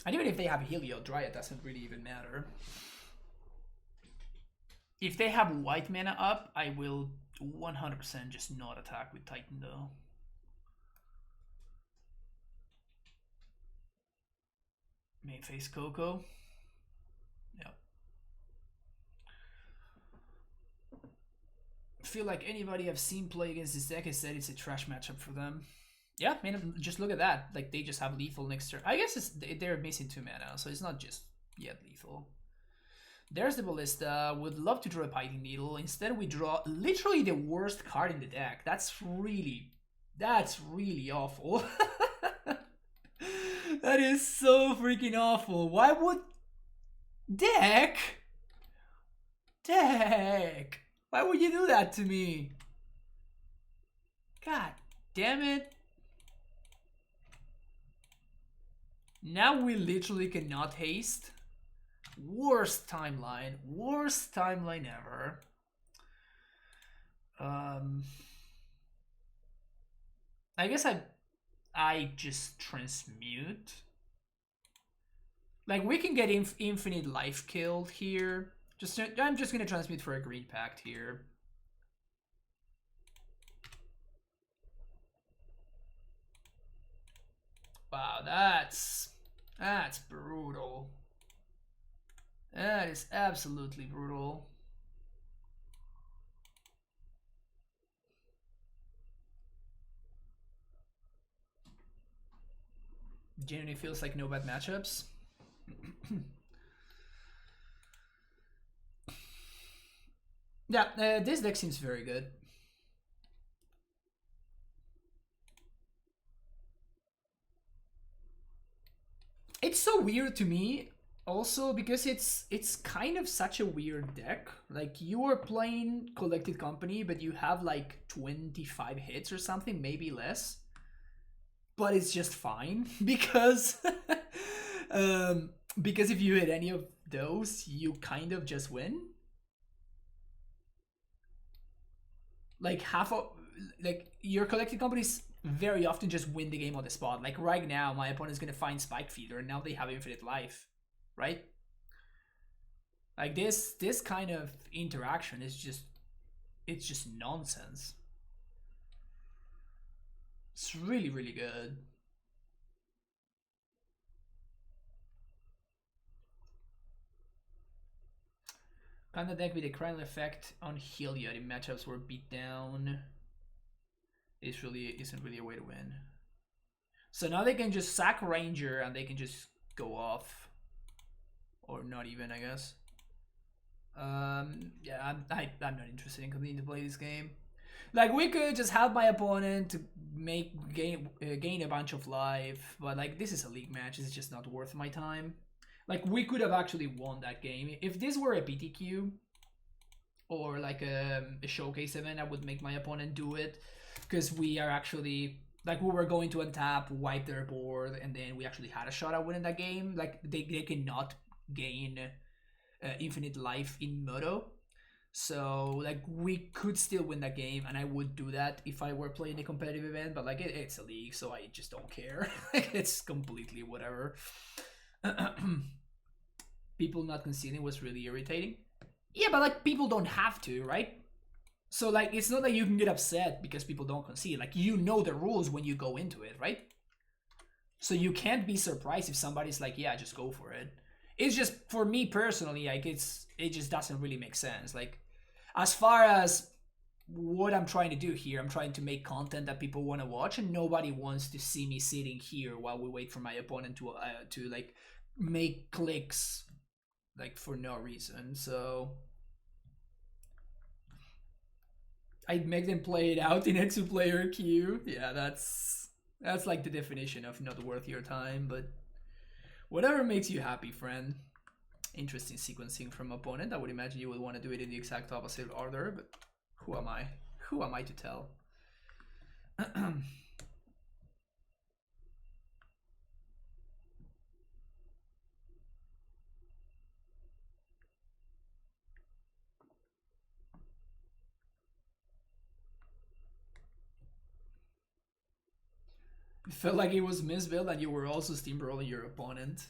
And even if they have a Heliod, Dryad doesn't really even matter. If they have white mana up, I will 100% just not attack with Titan though. Main face Coco. Yep. I feel like anybody I've seen play against this deck has said it's a trash matchup for them. Yeah, I mean, just look at that. Like, they just have lethal next turn. I guess they're missing 2 mana, so it's not just yet lethal. There's the Ballista. Would love to draw a Piting Needle. Instead, we draw literally the worst card in the deck. That's really awful. That is so freaking awful. Why would... Deck? Deck! Why would you do that to me? God damn it. Now we literally cannot haste. Worst timeline ever. I guess I just transmute. Like, we can get infinite life killed here. I'm just gonna transmute for a green pact here. Wow, that's brutal. That is absolutely brutal. Genuinely feels like no bad matchups. Yeah, this deck seems very good. It's so weird to me also because it's kind of such a weird deck. Like, you are playing Collected Company, but you have like 25 hits or something, maybe less. But it's just fine because because if you hit any of those, you kind of just win. Like, your Collected Companies very often just win the game on the spot. Like, right now, my opponent's gonna find Spike Feeder, and now they have infinite life, right? Like, this kind of interaction is just, it's just nonsense. It's really, really good. Kind of deck with a critical effect on Heliod in matchups where beat down isn't really a way to win. So now they can just sack Ranger and they can just go off, or not even, I guess. Yeah, I'm not interested in continuing to play this game. Like, we could just have my opponent gain a bunch of life, but like, this is a league match. It's just not worth my time. Like, we could have actually won that game if this were a PTQ or like a showcase event. I would make my opponent do it because we are actually, like, we were going to untap, wipe their board, and then we actually had a shot at winning that game. Like, they cannot gain infinite life in Moto. So, like, we could still win that game, and I would do that if I were playing a competitive event, but like, it's a league, so I just don't care. It's completely whatever. People not conceding was really irritating. Yeah, but like, people don't have to, right? So like, it's not that you can get upset because people don't concede. Like, you know the rules when you go into it, right? So you can't be surprised if somebody's like, yeah, just go for it. It's just, for me personally, like, it just doesn't really make sense. Like, as far as what I'm trying to do here, I'm trying to make content that people want to watch, and nobody wants to see me sitting here while we wait for my opponent to like make clicks, like, for no reason. So I'd make them play it out in a 2-player queue. Yeah, that's like the definition of not worth your time, but whatever makes you happy, friend. Interesting sequencing from opponent. I would imagine you would want to do it in the exact opposite order, but who am I? Who am I to tell? It felt like it was misbuilt and you were also steamrolling your opponent.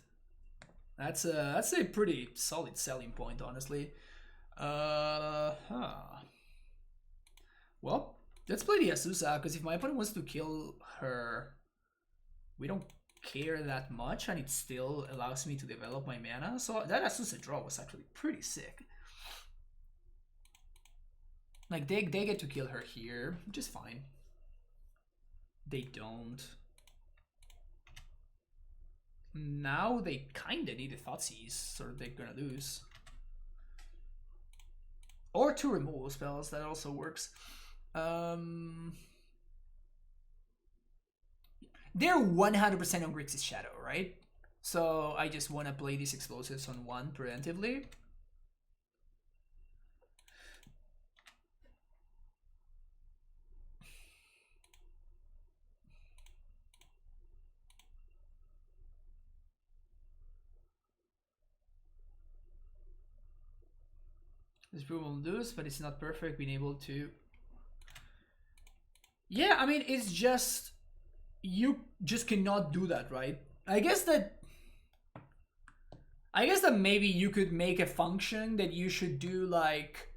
That's a pretty solid selling point, honestly. Well, let's play the Azusa, because if my opponent wants to kill her, we don't care that much, and it still allows me to develop my mana. So that Azusa draw was actually pretty sick. Like, they get to kill her here, which is fine. They don't. Now they kinda need the Thoughtseize, so they're gonna lose. Or 2 removal spells, that also works. They're 100% on Grixis Shadow, right? So I just want to play these explosives on 1 preemptively. This brew will lose, but it's not perfect. Being able to... Yeah, I mean, it's just... You just cannot do that, right? I guess that maybe you could make a function that you should do, like...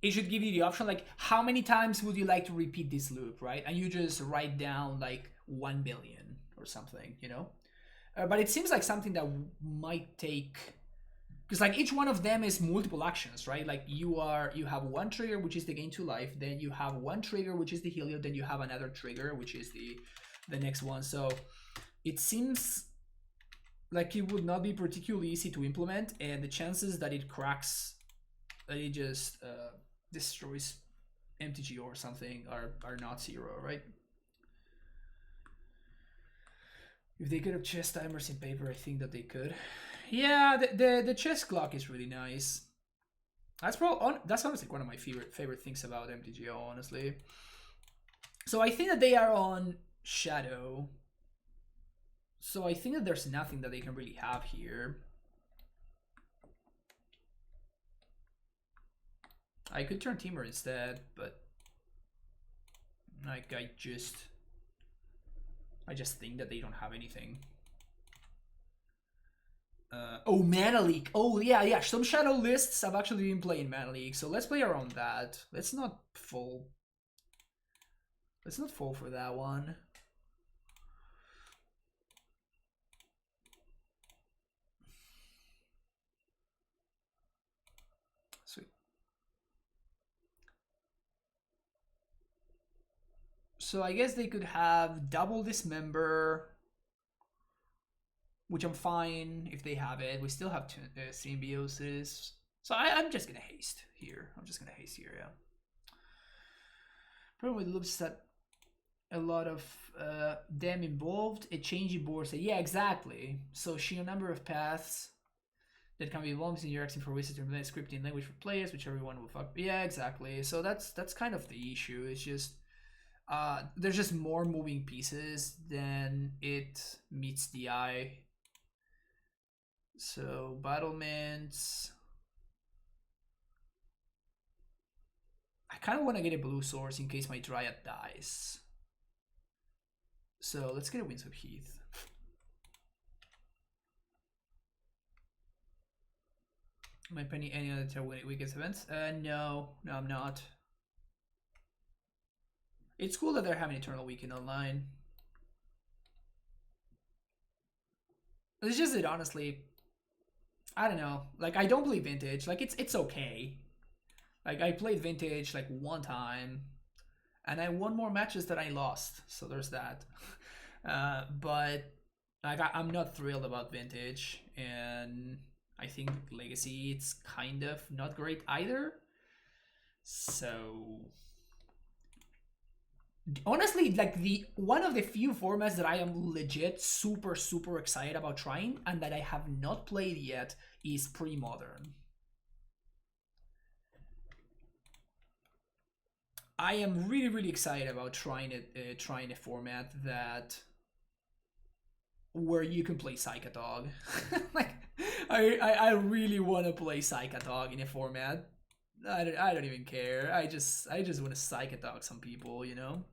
It should give you the option, like, how many times would you like to repeat this loop, right? And you just write down, like, 1 billion or something, you know? But it seems like something that might take... Because like each one of them is multiple actions, right? Like you have one trigger, which is the gain 2 life, then you have one trigger, which is the Heliod, then you have another trigger, which is the next one. So it seems like it would not be particularly easy to implement, and the chances that it cracks, that it just destroys MTG or something are not 0, right? If they could have chess timers in paper, I think that they could. Yeah, the chess clock is really nice. That's honestly one of my favorite things about MTGO, honestly. So I think that they are on Shadow. So I think that there's nothing that they can really have here. I could turn Teamer instead, but like I just think that they don't have anything. Oh, Mana Leak. Oh, yeah. Some Shadow lists have actually been playing Mana Leak, so let's play around that. Let's not fall for that one. Sweet. So I guess they could have double Dismember, which I'm fine if they have it. We still have Symbiosis. So I'm just gonna haste here. Yeah. Problem with loops that a lot of them involved. A changing board. So yeah, exactly. So sheer number of paths that can be evolved in your action for ways to implement scripting language for players, which everyone will fuck. Yeah, exactly. So that's kind of the issue. It's just there's just more moving pieces than it meets the eye. So battlements. I kind of want to get a blue source in case my Dryad dies. So let's get a Windswept Heath. Am I penny any other weekend events? No, I'm not. It's cool that they're having Eternal Weekend online. It's just that honestly, I don't know. Like I don't play Vintage. Like it's okay. Like I played Vintage like 1 time, and I won more matches than I lost. So there's that. But like I'm not thrilled about Vintage, and I think Legacy it's kind of not great either. So honestly, like one of the few formats that I am legit super excited about trying and that I have not played yet is Pre-Modern. I am really excited about trying a format that where you can play Psychotog. Like I really want to play Psychotog in a format. I don't even care. I just want to Psychotog some people, you know.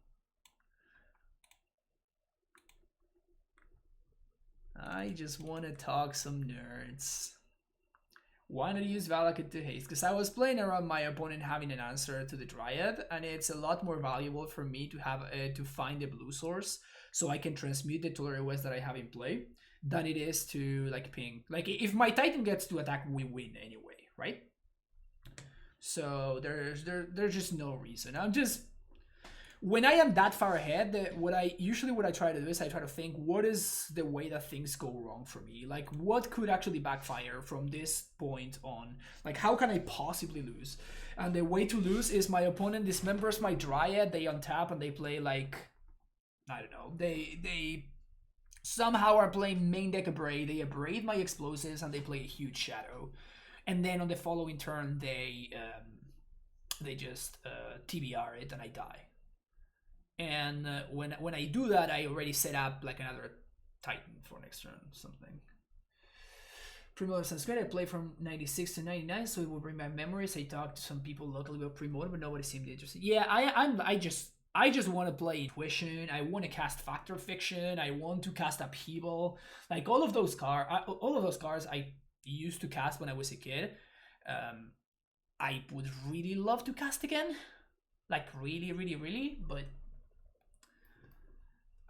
I just want to talk some nerds. Why not use Valakut to haste? Because I was playing around my opponent having an answer to the Dryad, and it's a lot more valuable for me to have to find a blue source so I can transmute the Tolerate West that I have in play than it is to like ping. Like if my Titan gets to attack, we win anyway, right? So there's just no reason. I'm just when I am that far ahead, what I try to do is I try to think, what is the way that things go wrong for me? Like, what could actually backfire from this point on? Like, how can I possibly lose? And the way to lose is my opponent dismembers my Dryad, they untap and they play like, I don't know, they somehow are playing main deck Abrade, they abrade my explosives and they play a huge Shadow. And then on the following turn, they just TBR it and I die. And when I do that, I already set up like another Titan for next turn, something. Pre-modern sounds great. I play from 96 to 99, so it will bring back memories. I talked to some people locally about pre-modern, but nobody seemed interested. Yeah, I just want to play Intuition. I want to cast Factor Fiction. I want to cast Upheaval. Like all of those cards I used to cast when I was a kid. I would really love to cast again. Like really, really, really, but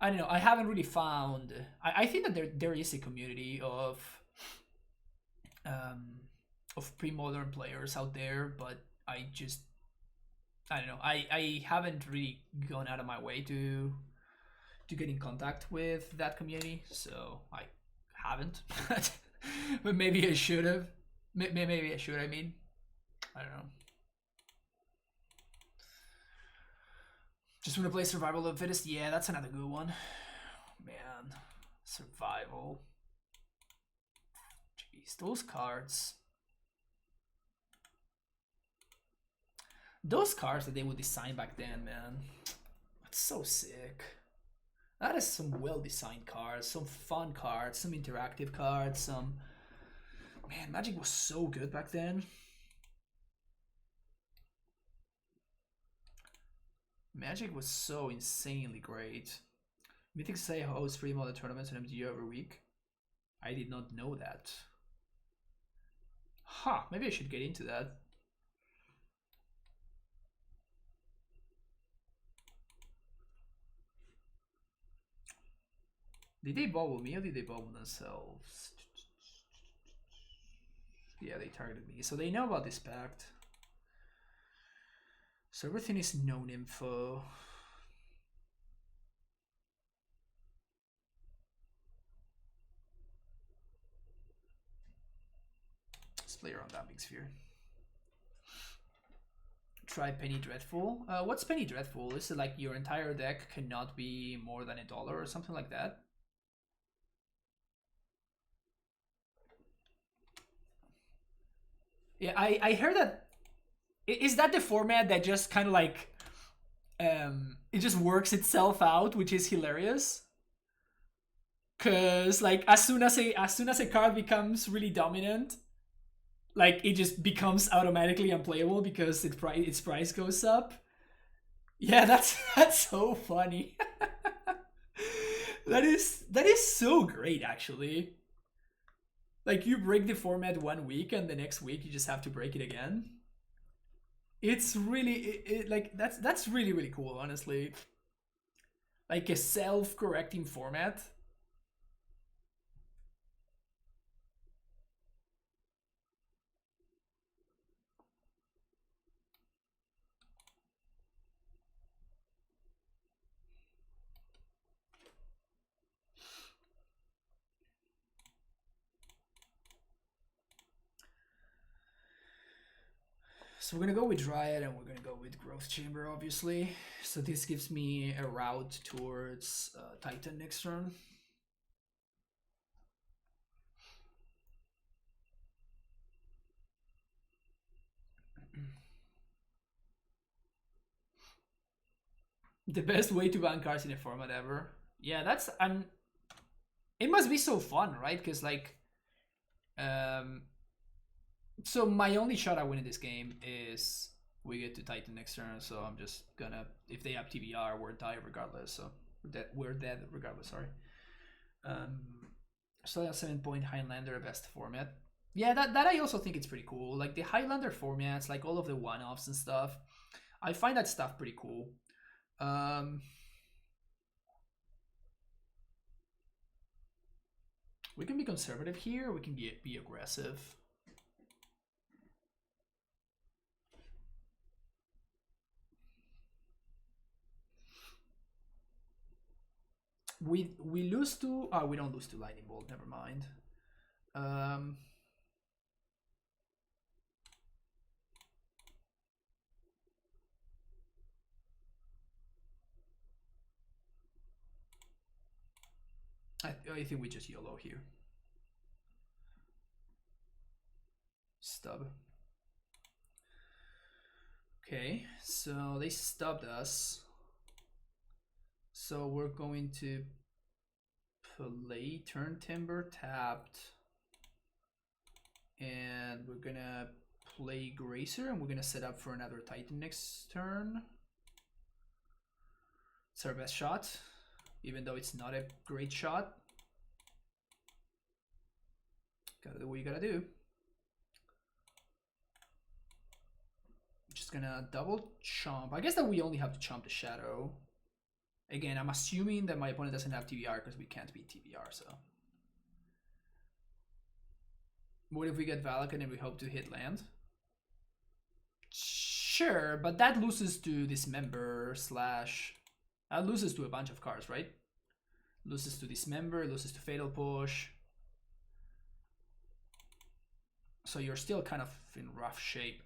I don't know. I haven't really found. I think that there is a community of pre-modern players out there, but I don't know. I haven't really gone out of my way to get in contact with that community, so I haven't. But maybe I should have. Maybe I should. I mean, I don't know. Just want to play Survival of the Fittest? Yeah, that's another good one. Man, Survival. Jeez, those cards. Those cards that they would design back then, man. That's so sick. That is some well-designed cards, some fun cards, some interactive cards, some... Man, Magic was so good back then. Magic was so insanely great. Mythic say hosts free model tournaments and MTU every week. I did not know that. Huh, maybe I should get into that. Did they bubble me or did they bubble themselves? Yeah, they targeted me. So they know about this pact. So everything is known info. Let's play around Damping Sphere. Try Penny Dreadful. What's Penny Dreadful? Is it like your entire deck cannot be more than $1 or something like that? Yeah, I heard that. Is that the format that just kind of like it just works itself out, which is hilarious? Cause like as soon as a card becomes really dominant, like it just becomes automatically unplayable because its price goes up. Yeah, that's so funny. that is so great actually. Like you break the format 1 week and the next week you just have to break it again. It's really like that's really really cool, honestly. Like a self-correcting format. So we're gonna go with Dryad and we're gonna go with Growth Chamber, obviously. So this gives me a route towards Titan next turn. The best way to ban cards in a format ever. Yeah, that's it must be so fun, right? Because like, so my only shot at winning this game is we get to Titan next turn. So I'm just gonna, if they have TBR, we're die regardless. So we're dead regardless. Sorry. So that's 7-point Highlander best format. Yeah, that I also think it's pretty cool. Like the Highlander formats, like all of the one-offs and stuff. I find that stuff pretty cool. We can be conservative here. We can be aggressive. We lose to... Oh, we don't lose to Lightning Bolt, never mind. I think we just YOLO here. Stub. Okay, so they stubbed us. So we're going to play turn Timber tapped. And we're gonna play Gracer and we're gonna set up for another Titan next turn. It's our best shot, even though it's not a great shot. Gotta do what you gotta do. Just gonna double chomp. I guess that we only have to chomp the Shadow. Again, I'm assuming that my opponent doesn't have TBR because we can't beat TBR, so. What if we get Valakan and we hope to hit land? Sure, but that loses to Dismember slash... That loses to a bunch of cards, right? Loses to Dismember, loses to Fatal Push. So you're still kind of in rough shape.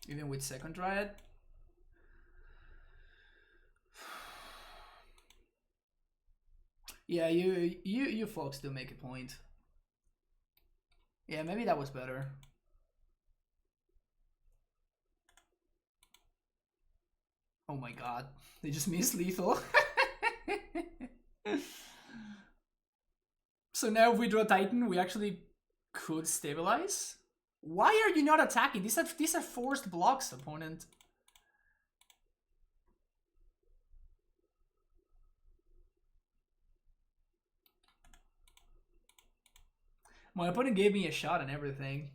Even with second Dryad. Yeah, you folks do make a point. Yeah, maybe that was better. Oh my god, they just missed lethal. So now if we draw Titan, we actually could stabilize. Why are you not attacking? These are forced blocks, opponent. My opponent gave me a shot and everything.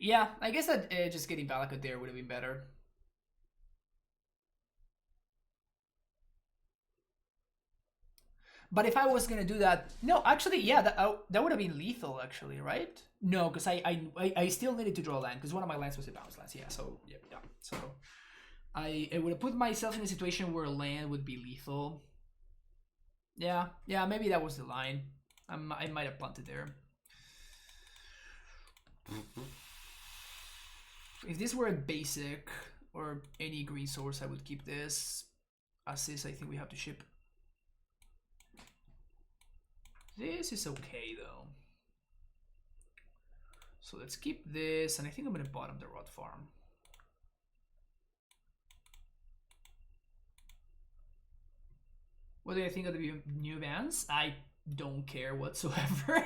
Yeah, I guess that just getting Valakut there would have been better. But if I was gonna do that, no, actually, yeah, that would have been lethal, actually, right? No, because I still needed to draw land because one of my lands was a bounce land. Yeah, so yeah. So I would have put myself in a situation where land would be lethal. Yeah, maybe that was the line. I might have punted there. If this were a basic or any green source, I would keep this. As is, I think we have to ship. This is okay though. So let's keep this, and I think I'm gonna bottom the Rot Farm. What do you think of the new bans? I don't care whatsoever.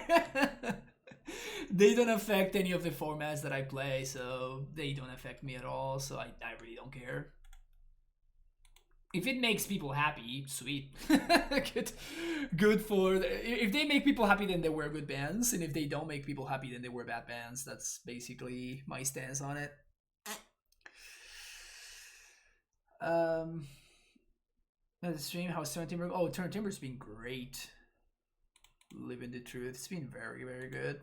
They don't affect any of the formats that I play, so they don't affect me at all, so I really don't care. If it makes people happy, sweet. good for... If they make people happy, then they wear good bands, and if they don't make people happy, then they wear bad bands. That's basically my stance on it. The stream, how's Turn Timber? Oh, Turn Timber's been great. Living the truth. It's been very, very good.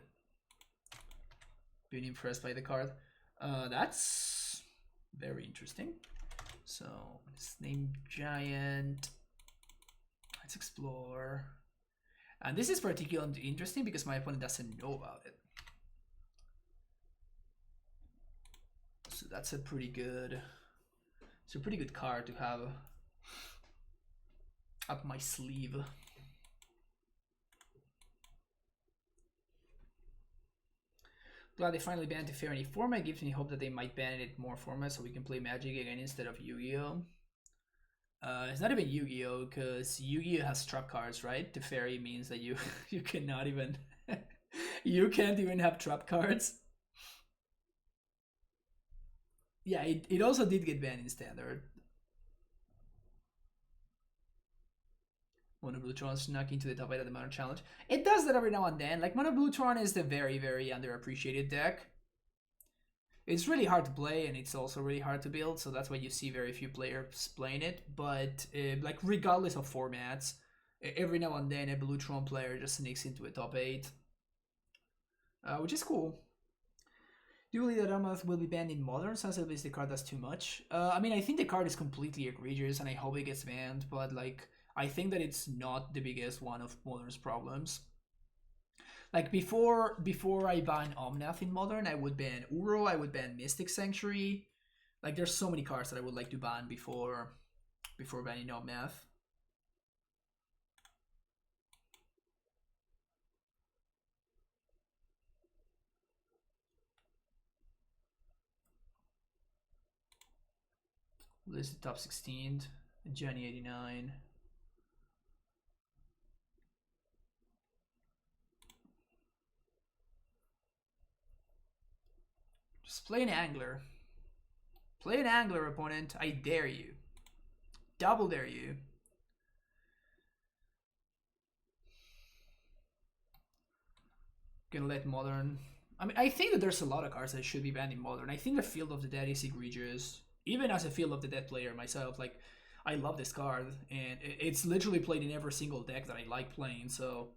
Been impressed by the card. That's very interesting. So let's name Giant. Let's explore. And this is particularly interesting because my opponent doesn't know about it. So that's a pretty good. It's a pretty good card to have up my sleeve. Glad they finally banned Teferi in any format. Gives me hope that they might ban it more formats so we can play Magic again instead of Yu-Gi-Oh! It's not even Yu-Gi-Oh! Because Yu-Gi-Oh! Has trap cards, right? Teferi means that you cannot even you can't even have trap cards. Yeah, it also did get banned in Standard. Mono Blue Tron snuck into the top 8 of the Modern Challenge. It does that every now and then. Like, Mono Blue Tron is the very, very underappreciated deck. It's really hard to play, and it's also really hard to build, so that's why you see very few players playing it. But, like, regardless of formats, every now and then a Blue Tron player just sneaks into a top 8. Which is cool. Do you believe that Amoth will be banned in Modern since at least the card does too much? I mean, I think the card is completely egregious, and I hope it gets banned, but, like, I think that it's not the biggest one of Modern's problems. Like, before I ban Omnath in Modern, I would ban Uro, I would ban Mystic Sanctuary. Like, there's so many cards that I would like to ban before banning Omnath. This is the top 16, Jenny 89. Just play an Angler. Play an Angler, opponent. I dare you. Double dare you. Gonna let Modern... I mean, I think that there's a lot of cards that should be banned in Modern. I think the Field of the Dead is egregious. Even as a Field of the Dead player myself, like, I love this card. And it's literally played in every single deck that I like playing, so...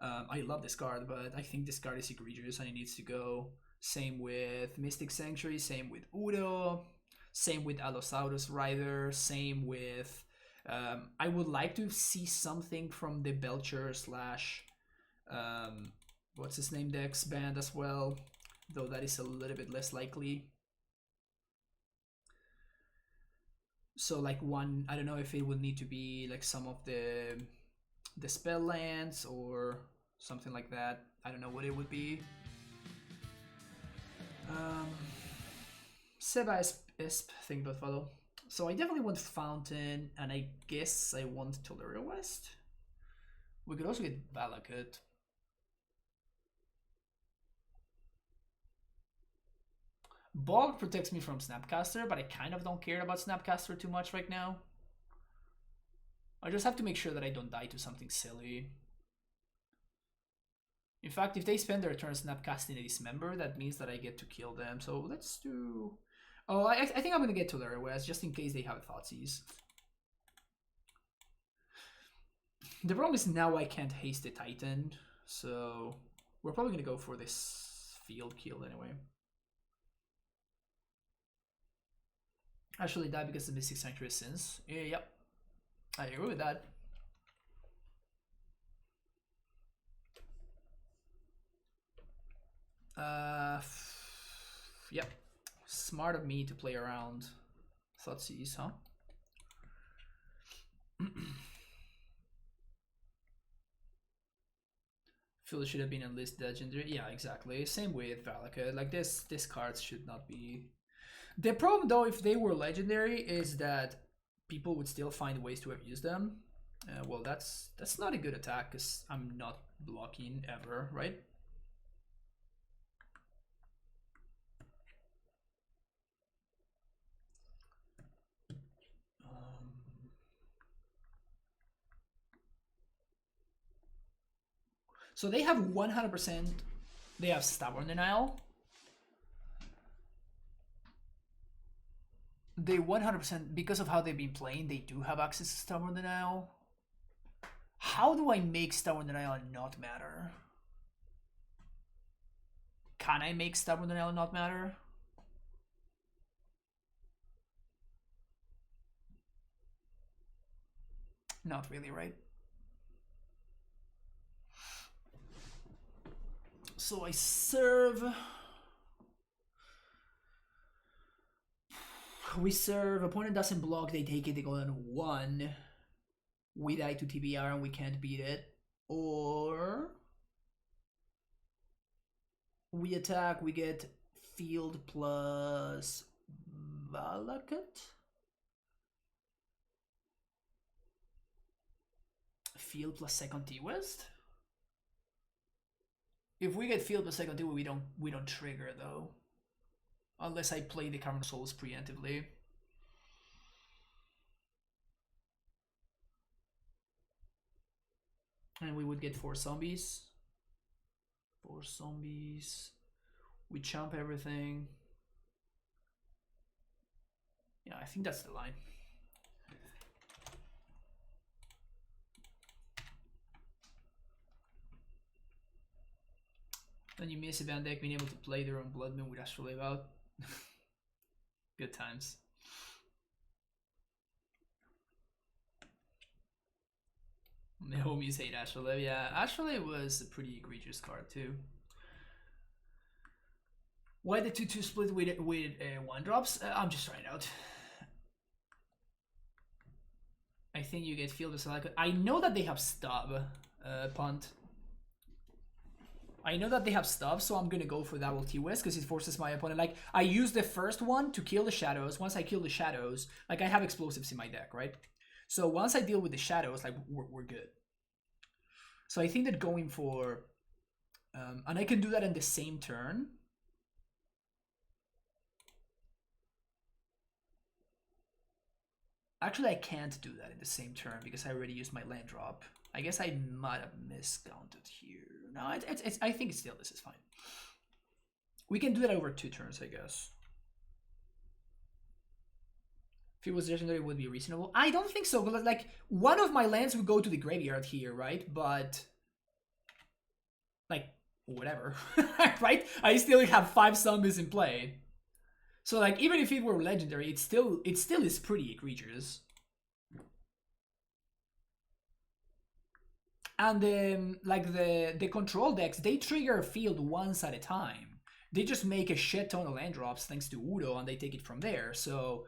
I love this card, but I think this card is egregious and it needs to go. Same with Mystic Sanctuary, same with Udo, same with Allosaurus Rider, same with... I would like to see something from the Belcher slash... what's his name decks banned as well, though that is a little bit less likely. So like one, I don't know if it would need to be like some of the spell lands or something like that. I don't know what it would be. Seba Esp thing but follow. So I definitely want Fountain, and I guess I want Tolera West. We could also get Valakut. Bog protects me from Snapcaster, but I kind of don't care about Snapcaster too much right now. I just have to make sure that I don't die to something silly. In fact, if they spend their turn Snapcasting a Dismember, that means that I get to kill them. So let's do... Oh, I think I'm going to get Tolera West, just in case they have Thoughtseize. The problem is now I can't haste the Titan, so we're probably going to go for this field kill anyway. Actually die because the Mystic Sanctuary Sins. Yeah, yep. I agree with that. Yep. Smart of me to play around Thoughtseize, huh? Feel it should have been at least legendary. Yeah, exactly. Same with Valakut. Like this cards should not be. The problem though, if they were legendary, is that people would still find ways to abuse them. Well, that's not a good attack because I'm not blocking ever, right? So they have 100%. They have Stubborn Denial. They 100%, because of how they've been playing, they do have access to Stubborn Denial. How do I make Stubborn Denial not matter? Can I make Stubborn Denial not matter? Not really, right? So I serve... We serve, opponent doesn't block, they take it, they go on 1. We die to TBR and we can't beat it. Or... we attack, we get field plus Valakut. Field plus second T-West. If we get field plus second T-West, we don't trigger though. Unless I play the Cavern of Souls preemptively. And we would get 4 zombies. 4 zombies. We chomp everything. Yeah, I think that's the line. Then you miss a Bant deck being able to play their own Blood Moon with Astrolabe out. Good times. The homies hate Astrolabe. Yeah, Astrolabe was a pretty egregious card too. Why the 2-2 split with 1-drops? I'm just trying out. I think you get Field of Select. I know that they have Stub, Punt. I know that they have Stub, so I'm gonna go for that T-West because it forces my opponent. Like, I use the first one to kill the shadows. Once I kill the shadows, like, I have explosives in my deck, right? So once I deal with the shadows, like, we're good. So I think that going for... and I can do that in the same turn. Actually, I can't do that in the same turn because I already used my land drop. I guess I might have miscounted here. No, I think still this is fine. We can do that over 2 turns, I guess. If it was legendary, it would be reasonable. I don't think so, because like one of my lands would go to the graveyard here, right? But like whatever, right? I still have 5 zombies in play. So like even if it were legendary, it still is pretty egregious. And like the control decks, they trigger field once at a time. They just make a shit ton of land drops thanks to Udo, and they take it from there. So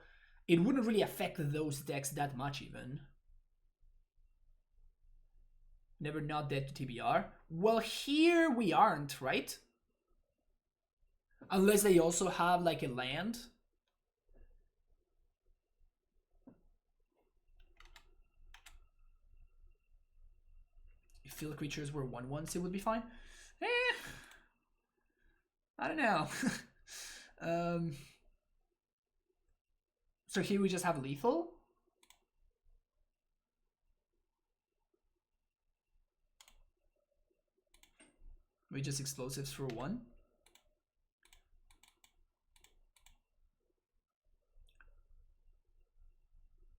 it wouldn't really affect those decks that much even. Never Not Dead to TBR. Well, here we aren't, right? Unless they also have like a land. If field creatures were 1/1s, it would be fine. I don't know. So here we just have lethal. We just explosives for 1.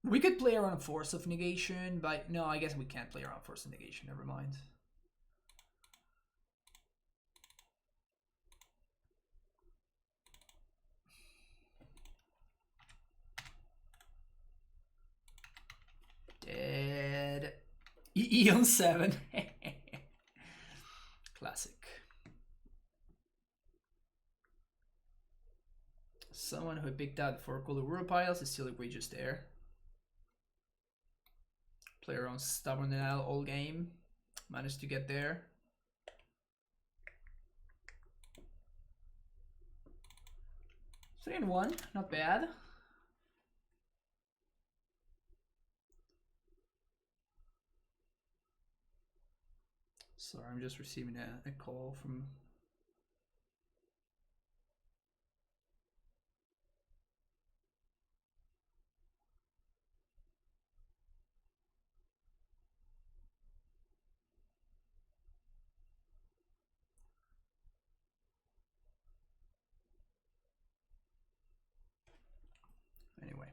We could play around Force of Negation, but no, I guess we can't play around Force of Negation, never mind. Dead. Eon 7. Classic. Someone who picked out 4 Kolorura piles is still egregious there. Play around Stubborn Denial all game. Managed to get there. Three and 1, not bad. Sorry, I'm just receiving a call from... Anyway.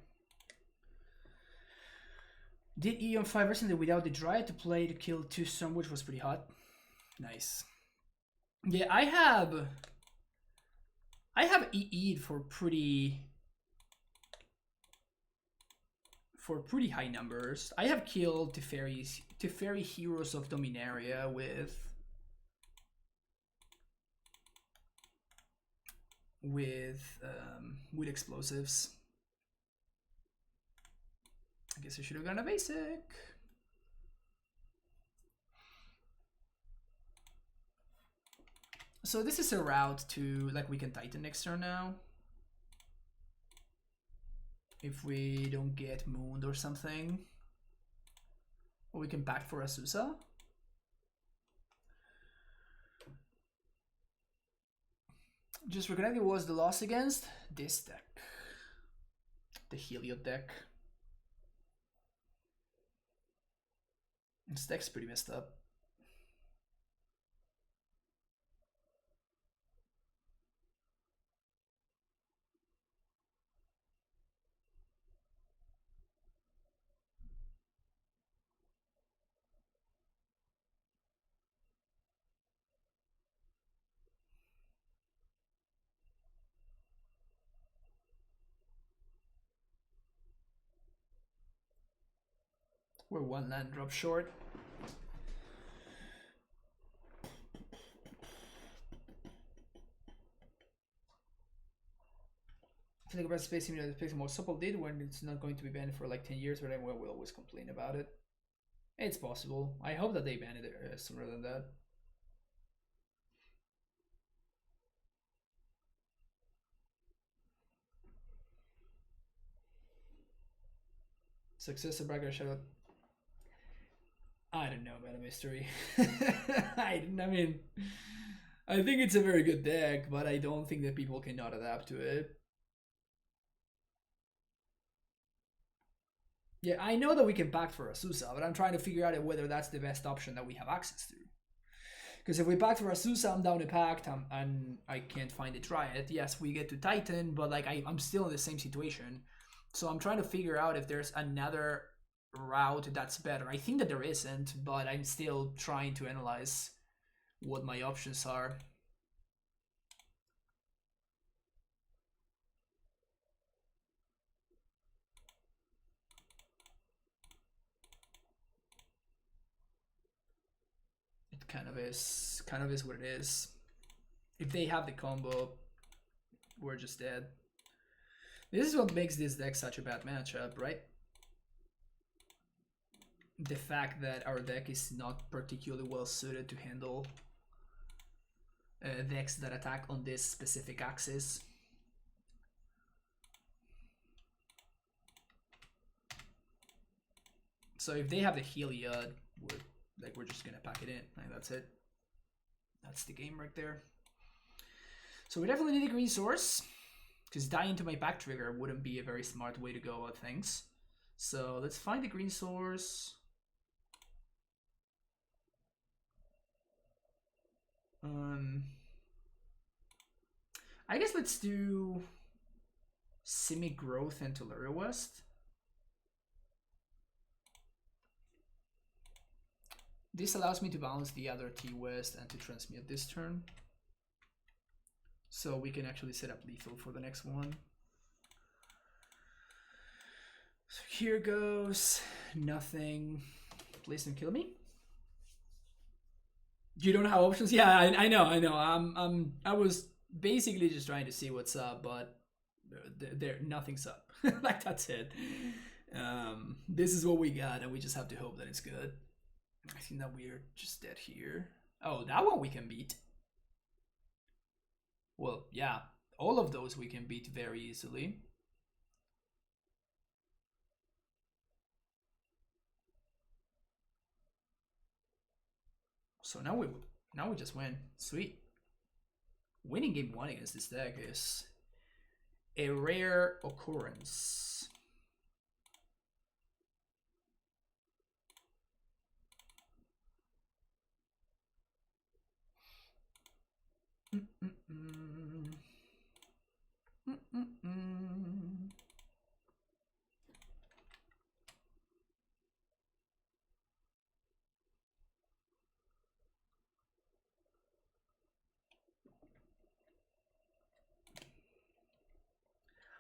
Did Eon 5 recently without the Dryad to play to kill 2 Storm, which was pretty hot. Nice. Yeah, I have EE'd for pretty high numbers. I have killed Teferi Heroes of Dominaria with explosives. I guess I should have gone a basic. So this is a route to, like, we can Titan next turn now. If we don't get mooned or something. Or we can back for Azusa. Just reconnecting was the loss against this deck. The Heliod deck. This deck's pretty messed up. We're one land drop short. I think about space more supple did when it's not going to be banned for like 10 years, but everyone will always complain about it. It's possible. I hope that they ban it sooner than that. Successor bracket shadow. I don't know about a mystery. I mean, I think it's a very good deck, but I don't think that people cannot adapt to it. Yeah, I know that we can pact for Azusa, but I'm trying to figure out whether that's the best option that we have access to. Because if we pact for Azusa, I'm down to pact, and I can't find a Triad. Yes, we get to Titan, but like I'm still in the same situation. So I'm trying to figure out if there's another route that's better. I think that there isn't, but I'm still trying to analyze what my options are. It kind of is what it is. If they have the combo, we're just dead. This is what makes this deck such a bad matchup, right? The fact that our deck is not particularly well suited to handle decks that attack on this specific axis. So if they have the Heliod, we're just gonna pack it in. Like, that's it. That's the game right there. So we definitely need a green source, because dying to my back trigger wouldn't be a very smart way to go about things. So let's find the green source. I guess let's do Simic Growth and Tularia West. This allows me to balance the other T-West and to transmute this turn. So we can actually set up lethal for the next one. So here goes nothing. Please don't kill me. You don't have options? Yeah, I know. I was basically just trying to see what's up, but there nothing's up. Like, that's it. This is what we got, and we just have to hope that it's good. I think that we're just dead here. Oh, that one we can beat. Well, yeah, all of those we can beat very easily. So now we just win. Sweet. Winning game 1 against this deck is a rare occurrence.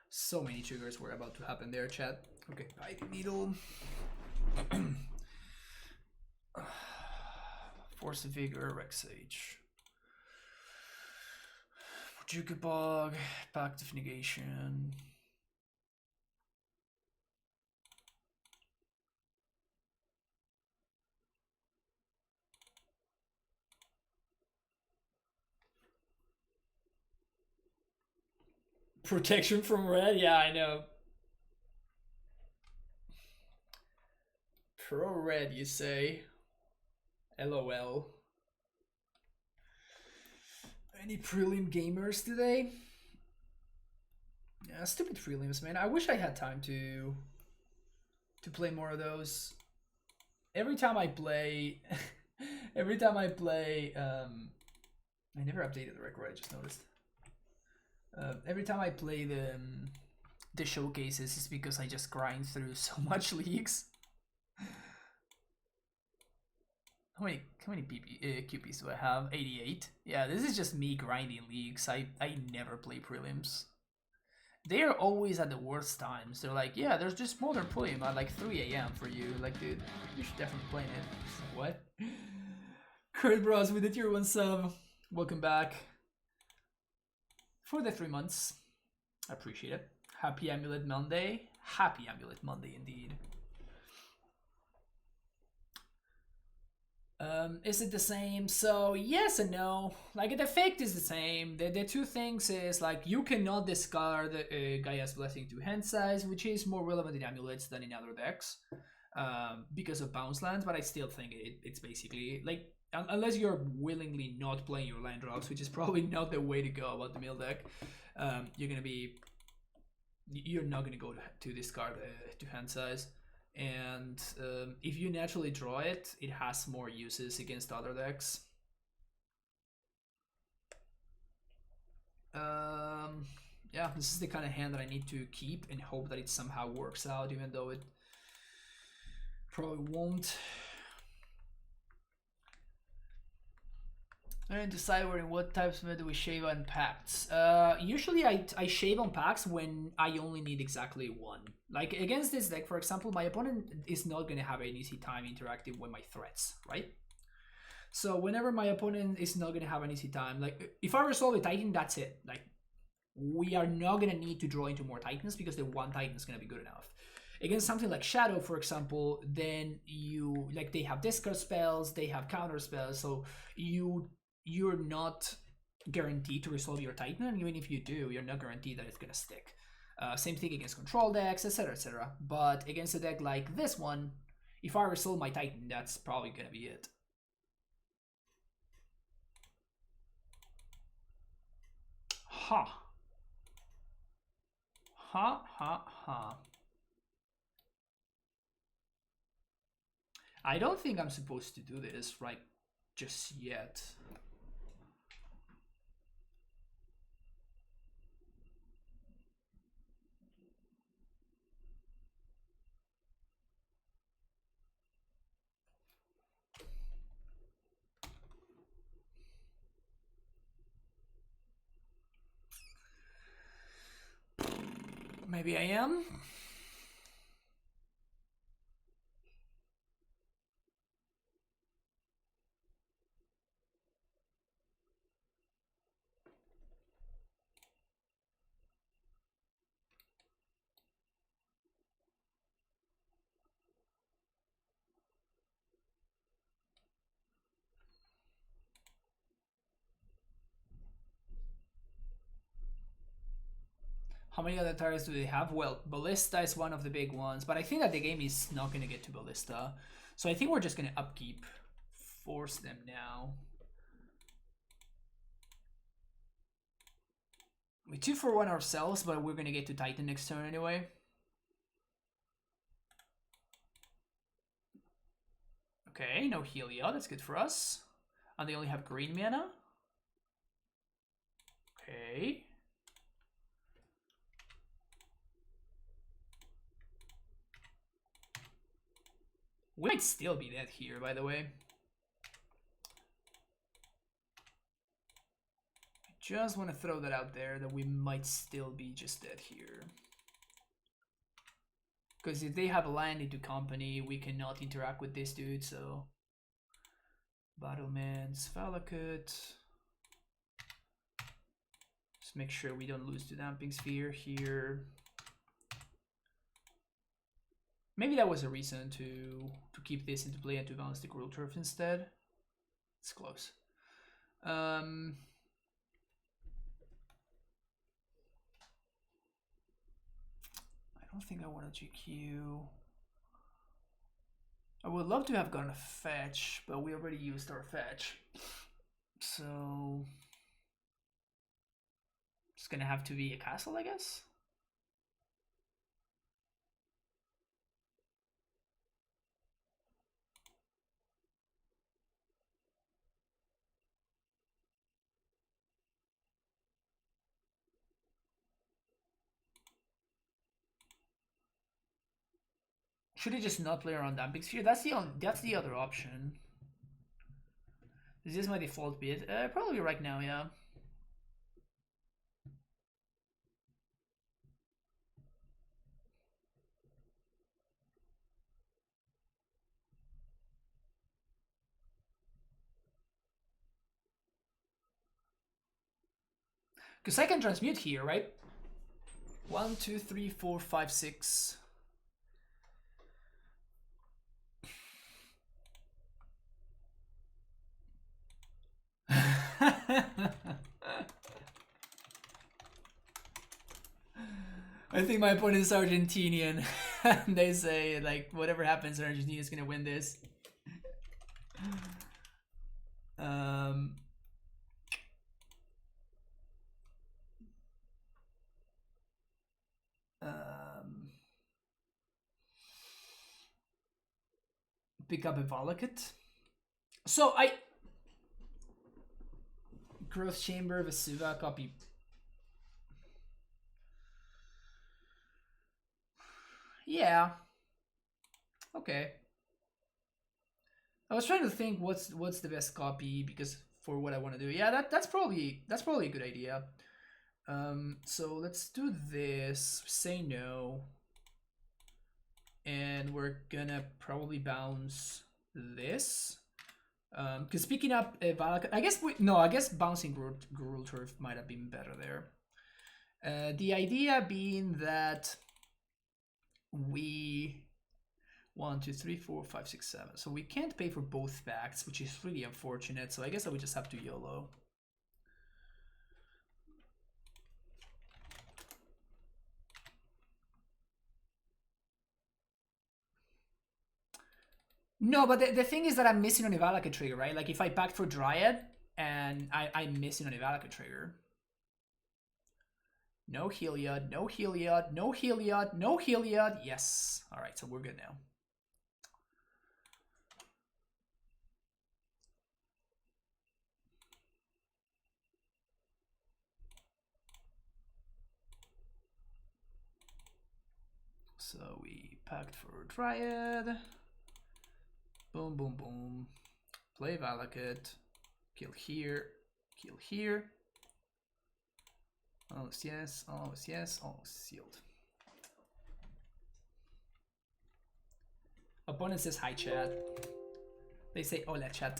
So many triggers were about to happen there, chat. Okay, Bite Needle. Force of Vigor, Rex Sage. Jukabog, Pact of Negation. Protection from red? Yeah, I know. Pro red, you say? LOL. Any prelim gamers today? Yeah, stupid prelims, man. I wish I had time to play more of those. Every time I play, I never updated the record. I just noticed. Every time I play the showcases, it's because I just grind through so much leagues. How many QPs do I have? 88. Yeah, this is just me grinding leagues. I never play prelims. they're always at the worst times. They're like, yeah, there's just modern poem at like 3 a.m. for you. Like, dude, you should definitely play it. What? Kurt Bros with the tier 1 sub. Welcome back. For the 3 months. I appreciate it. Happy Amulet Monday. Happy Amulet Monday indeed. Is it the same? So yes and no. Like the effect is the same. The two things is like you cannot discard Gaia's Blessing to hand size, which is more relevant in amulets than in other decks, because of bounce lands. But I still think it's basically like unless you're willingly not playing your land drops, which is probably not the way to go about the mill deck. You're not gonna go to discard to hand size. And if you naturally draw it, it has more uses against other decks. Yeah, this is the kind of hand that I need to keep and hope that it somehow works out, even though it probably won't. And decide in what types do we shave on pacts. Usually I shave on pacts when I only need exactly one. Like against this deck, for example, my opponent is not going to have an easy time interacting with my threats, right? So whenever my opponent is not going to have an easy time, like if I resolve a Titan, that's it. Like we are not going to need to draw into more Titans because the one Titan is going to be good enough. Against something like Shadow, for example, then you like they have discard spells, they have counter spells, so you're not guaranteed to resolve your Titan, and even if you do, you're not guaranteed that it's gonna stick. Same thing against control decks, etc, etc. But against a deck like this one, if I resolve my Titan, that's probably gonna be it. Ha. Ha, ha, ha. I don't think I'm supposed to do this right just yet. Maybe I am. How many other targets do they have? Well, Ballista is one of the big ones, but I think that the game is not going to get to Ballista. So I think we're just going to upkeep. Force them now. We 2-for-1 ourselves, but we're going to get to Titan next turn anyway. Okay, no Heliod, that's good for us. And they only have green mana. Okay. We might still be dead here, by the way. I just want to throw that out there, that we might still be just dead here. Because if they have land into company, we cannot interact with this dude, so... Battlements, Valakut. Just make sure we don't lose to Damping Sphere here. Maybe that was a reason to keep this into play and to bounce the Cruel Turf instead. It's close. I don't think I want to GQ. I would love to have gone a fetch, but we already used our fetch. So it's gonna have to be a castle, I guess. Should he just not play around Damping Sphere? That's the other option. Is this my default bid? Probably right now, yeah. Because I can transmute here, right? 1, 2, 3, 4, 5, 6. I think my opponent is Argentinian. They say, like, whatever happens, Argentina is gonna win this. Pick up a Valakut. So I... Growth Chamber, Vesuva, copy. Yeah. Okay. I was trying to think what's the best copy because for what I want to do. Yeah, that's probably a good idea. So let's do this. Say no. And we're gonna probably bounce this. Because picking up a Valak, I guess bouncing Gruul Turf might have been better there. The idea being that we 1, 2, 3, 4, 5, 6, 7. So we can't pay for both packs, which is really unfortunate. So I guess I would just have to YOLO. No, but the thing is that I'm missing on a Valakut trigger, right? Like if I packed for Dryad and I'm missing on a Valakut trigger. No Heliod, no Heliod, no Heliod, no Heliod. Yes. All right, so we're good now. So we packed for Dryad. Boom, boom, boom. Play Valakut. Kill here. Kill here. Almost yes, almost yes, almost sealed. Opponent says hi chat. They say hola chat.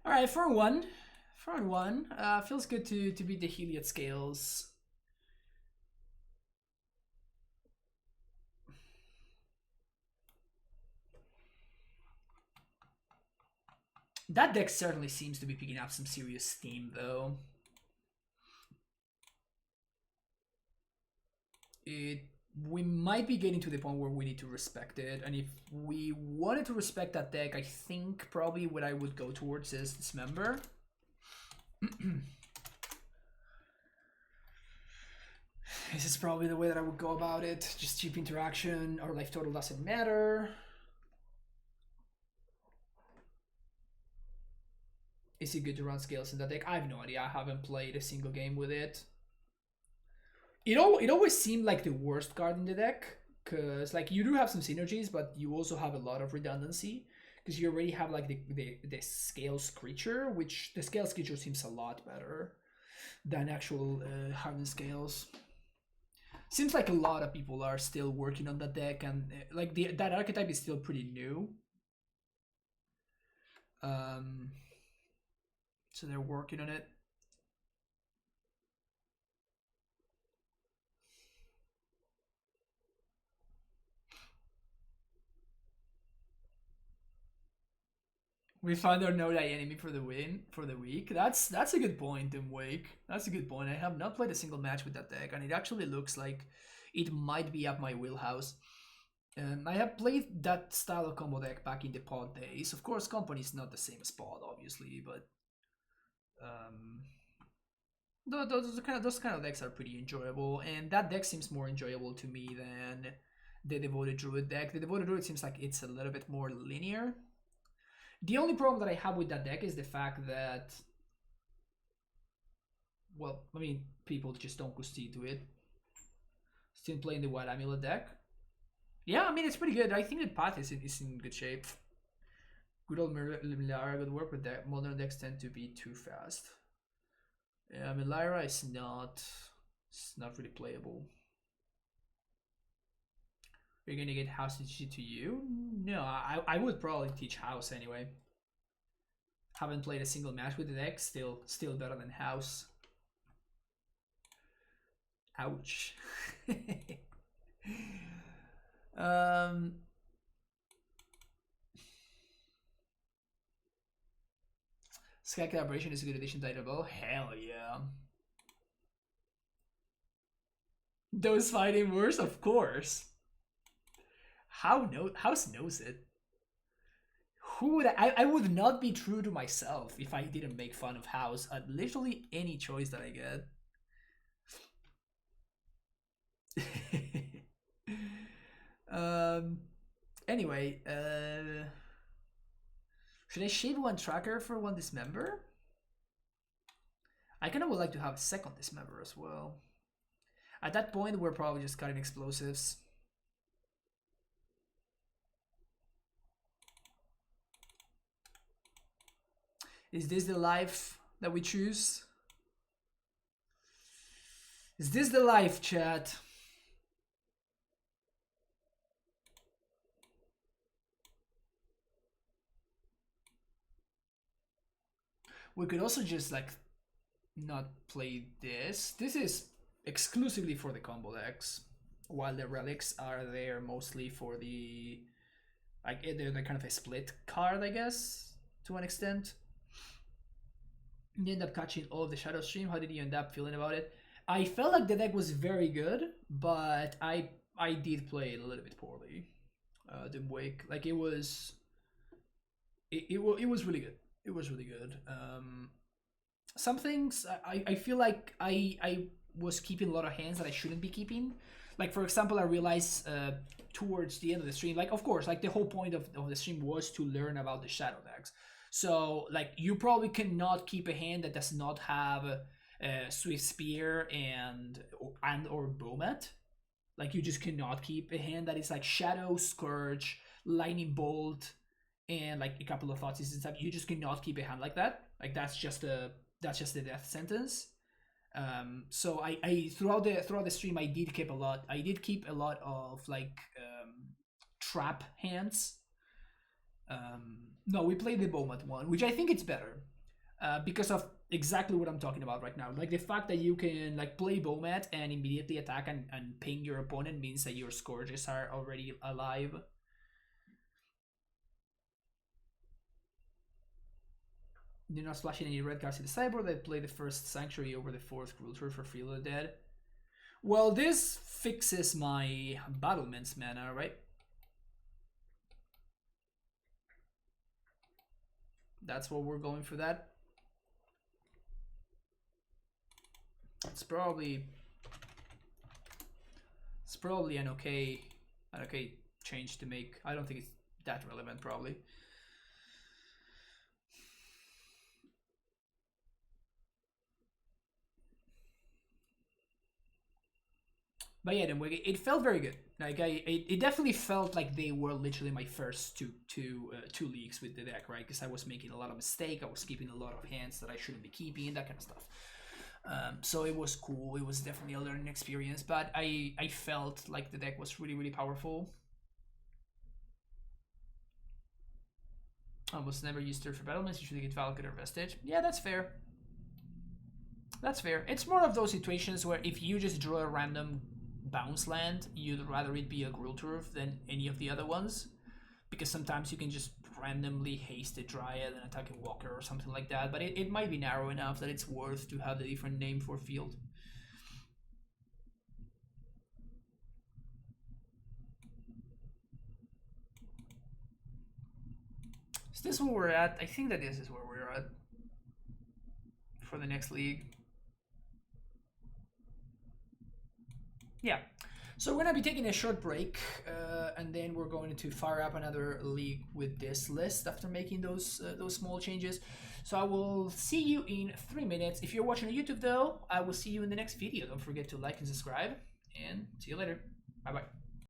Alright, for one. Feels good to beat the Heliod scales. That deck certainly seems to be picking up some serious steam though. We might be getting to the point where we need to respect it, and if we wanted to respect that deck, I think probably what I would go towards is Dismember. This is probably the way that I would go about it. Just cheap interaction, our life total doesn't matter. Is it good to run scales in that deck? I have no idea. I haven't played a single game with it. It always seemed like the worst card in the deck, because like you do have some synergies, but you also have a lot of redundancy, because you already have like the Scales creature, which the Scales creature seems a lot better than actual Hardened Scales. Seems like a lot of people are still working on that deck, and like that archetype is still pretty new. So they're working on it. We found our no-die enemy for the win for the week. That's a good point, in Wake. That's a good point. I have not played a single match with that deck, and it actually looks like it might be up my wheelhouse. I have played that style of combo deck back in the pod days. Of course, company is not the same as pod, obviously, but those kind of decks are pretty enjoyable, and that deck seems more enjoyable to me than the Devoted Druid deck. The Devoted Druid seems like it's a little bit more linear. The only problem that I have with that deck is the fact that, well, I mean, people just don't concede to it. Still playing the White Amulet deck. Yeah, I mean, it's pretty good. I think the path is in good shape. Good old Melara, good work with that. Modern decks tend to be too fast. Yeah, Melara is not really playable. You're gonna get House to teach it to you? No, I would probably teach House anyway. Haven't played a single match with the deck. Still better than House. Ouch. um, Sky Collaboration is a good addition to Idle. Hell yeah. Those fighting worse, of course. House knows it. Who would I would not be true to myself if I didn't make fun of House at literally any choice that I get. Anyway, should I shave one tracker for one dismember? I kind of would like to have a second dismember as well. At that point, we're probably just cutting explosives. Is this the life that we choose? Is this the life, chat? We could also just like not play this. This is exclusively for the combo decks, while the relics are there mostly for the like they're kind of a split card, I guess, to an extent. You end up catching all of the Shadow Stream. How did you end up feeling about it? I felt like the deck was very good, but I did play it a little bit poorly. The Wake, like it was really good. It was really good. Some things I feel like I was keeping a lot of hands that I shouldn't be keeping. Like for example, I realized towards the end of the stream, like of course, like the whole point of the stream was to learn about the shadow decks. So like you probably cannot keep a hand that does not have Swift Spear and or Bomat. Like you just cannot keep a hand that is like Shadow, Scourge, Lightning Bolt, and like a couple of Thoughtseize and stuff. You just cannot keep a hand like that. Like that's just a death sentence. So I throughout the stream I did keep a lot. I did keep a lot of like trap hands. No, we played the Bomat one, which I think it's better. Because of exactly what I'm talking about right now. Like the fact that you can like play Bomat and immediately attack and ping your opponent means that your Scourges are already alive. They're not splashing any red cards in the sideboard. They play the first Sanctuary over the fourth Cruel Truth for Feel the Dead. Well, this fixes my Battlements mana, right? That's what we're going for that. It's probably an okay change to make. I don't think it's that relevant probably. But yeah, it felt very good. Like it definitely felt like they were literally my first two leagues with the deck, right? Because I was making a lot of mistakes. I was keeping a lot of hands that I shouldn't be keeping, that kind of stuff. So it was cool. It was definitely a learning experience. But I felt like the deck was really powerful. Almost never used Third for Battlements. Usually get Valakut or Vestige. Yeah, that's fair. That's fair. It's more of those situations where if you just draw a random bounce land, you'd rather it be a Cruel Truth than any of the other ones, because sometimes you can just randomly haste a Dryad and attack a Walker or something like that, but it might be narrow enough that it's worth to have the different name for field. Is this where we're at? I think that this is where we're at for the next league. Yeah. So we're going to be taking a short break, and then we're going to fire up another league with this list after making those small changes. So I will see you in 3 minutes. If you're watching on YouTube though, I will see you in the next video. Don't forget to like and subscribe, and see you later. Bye bye.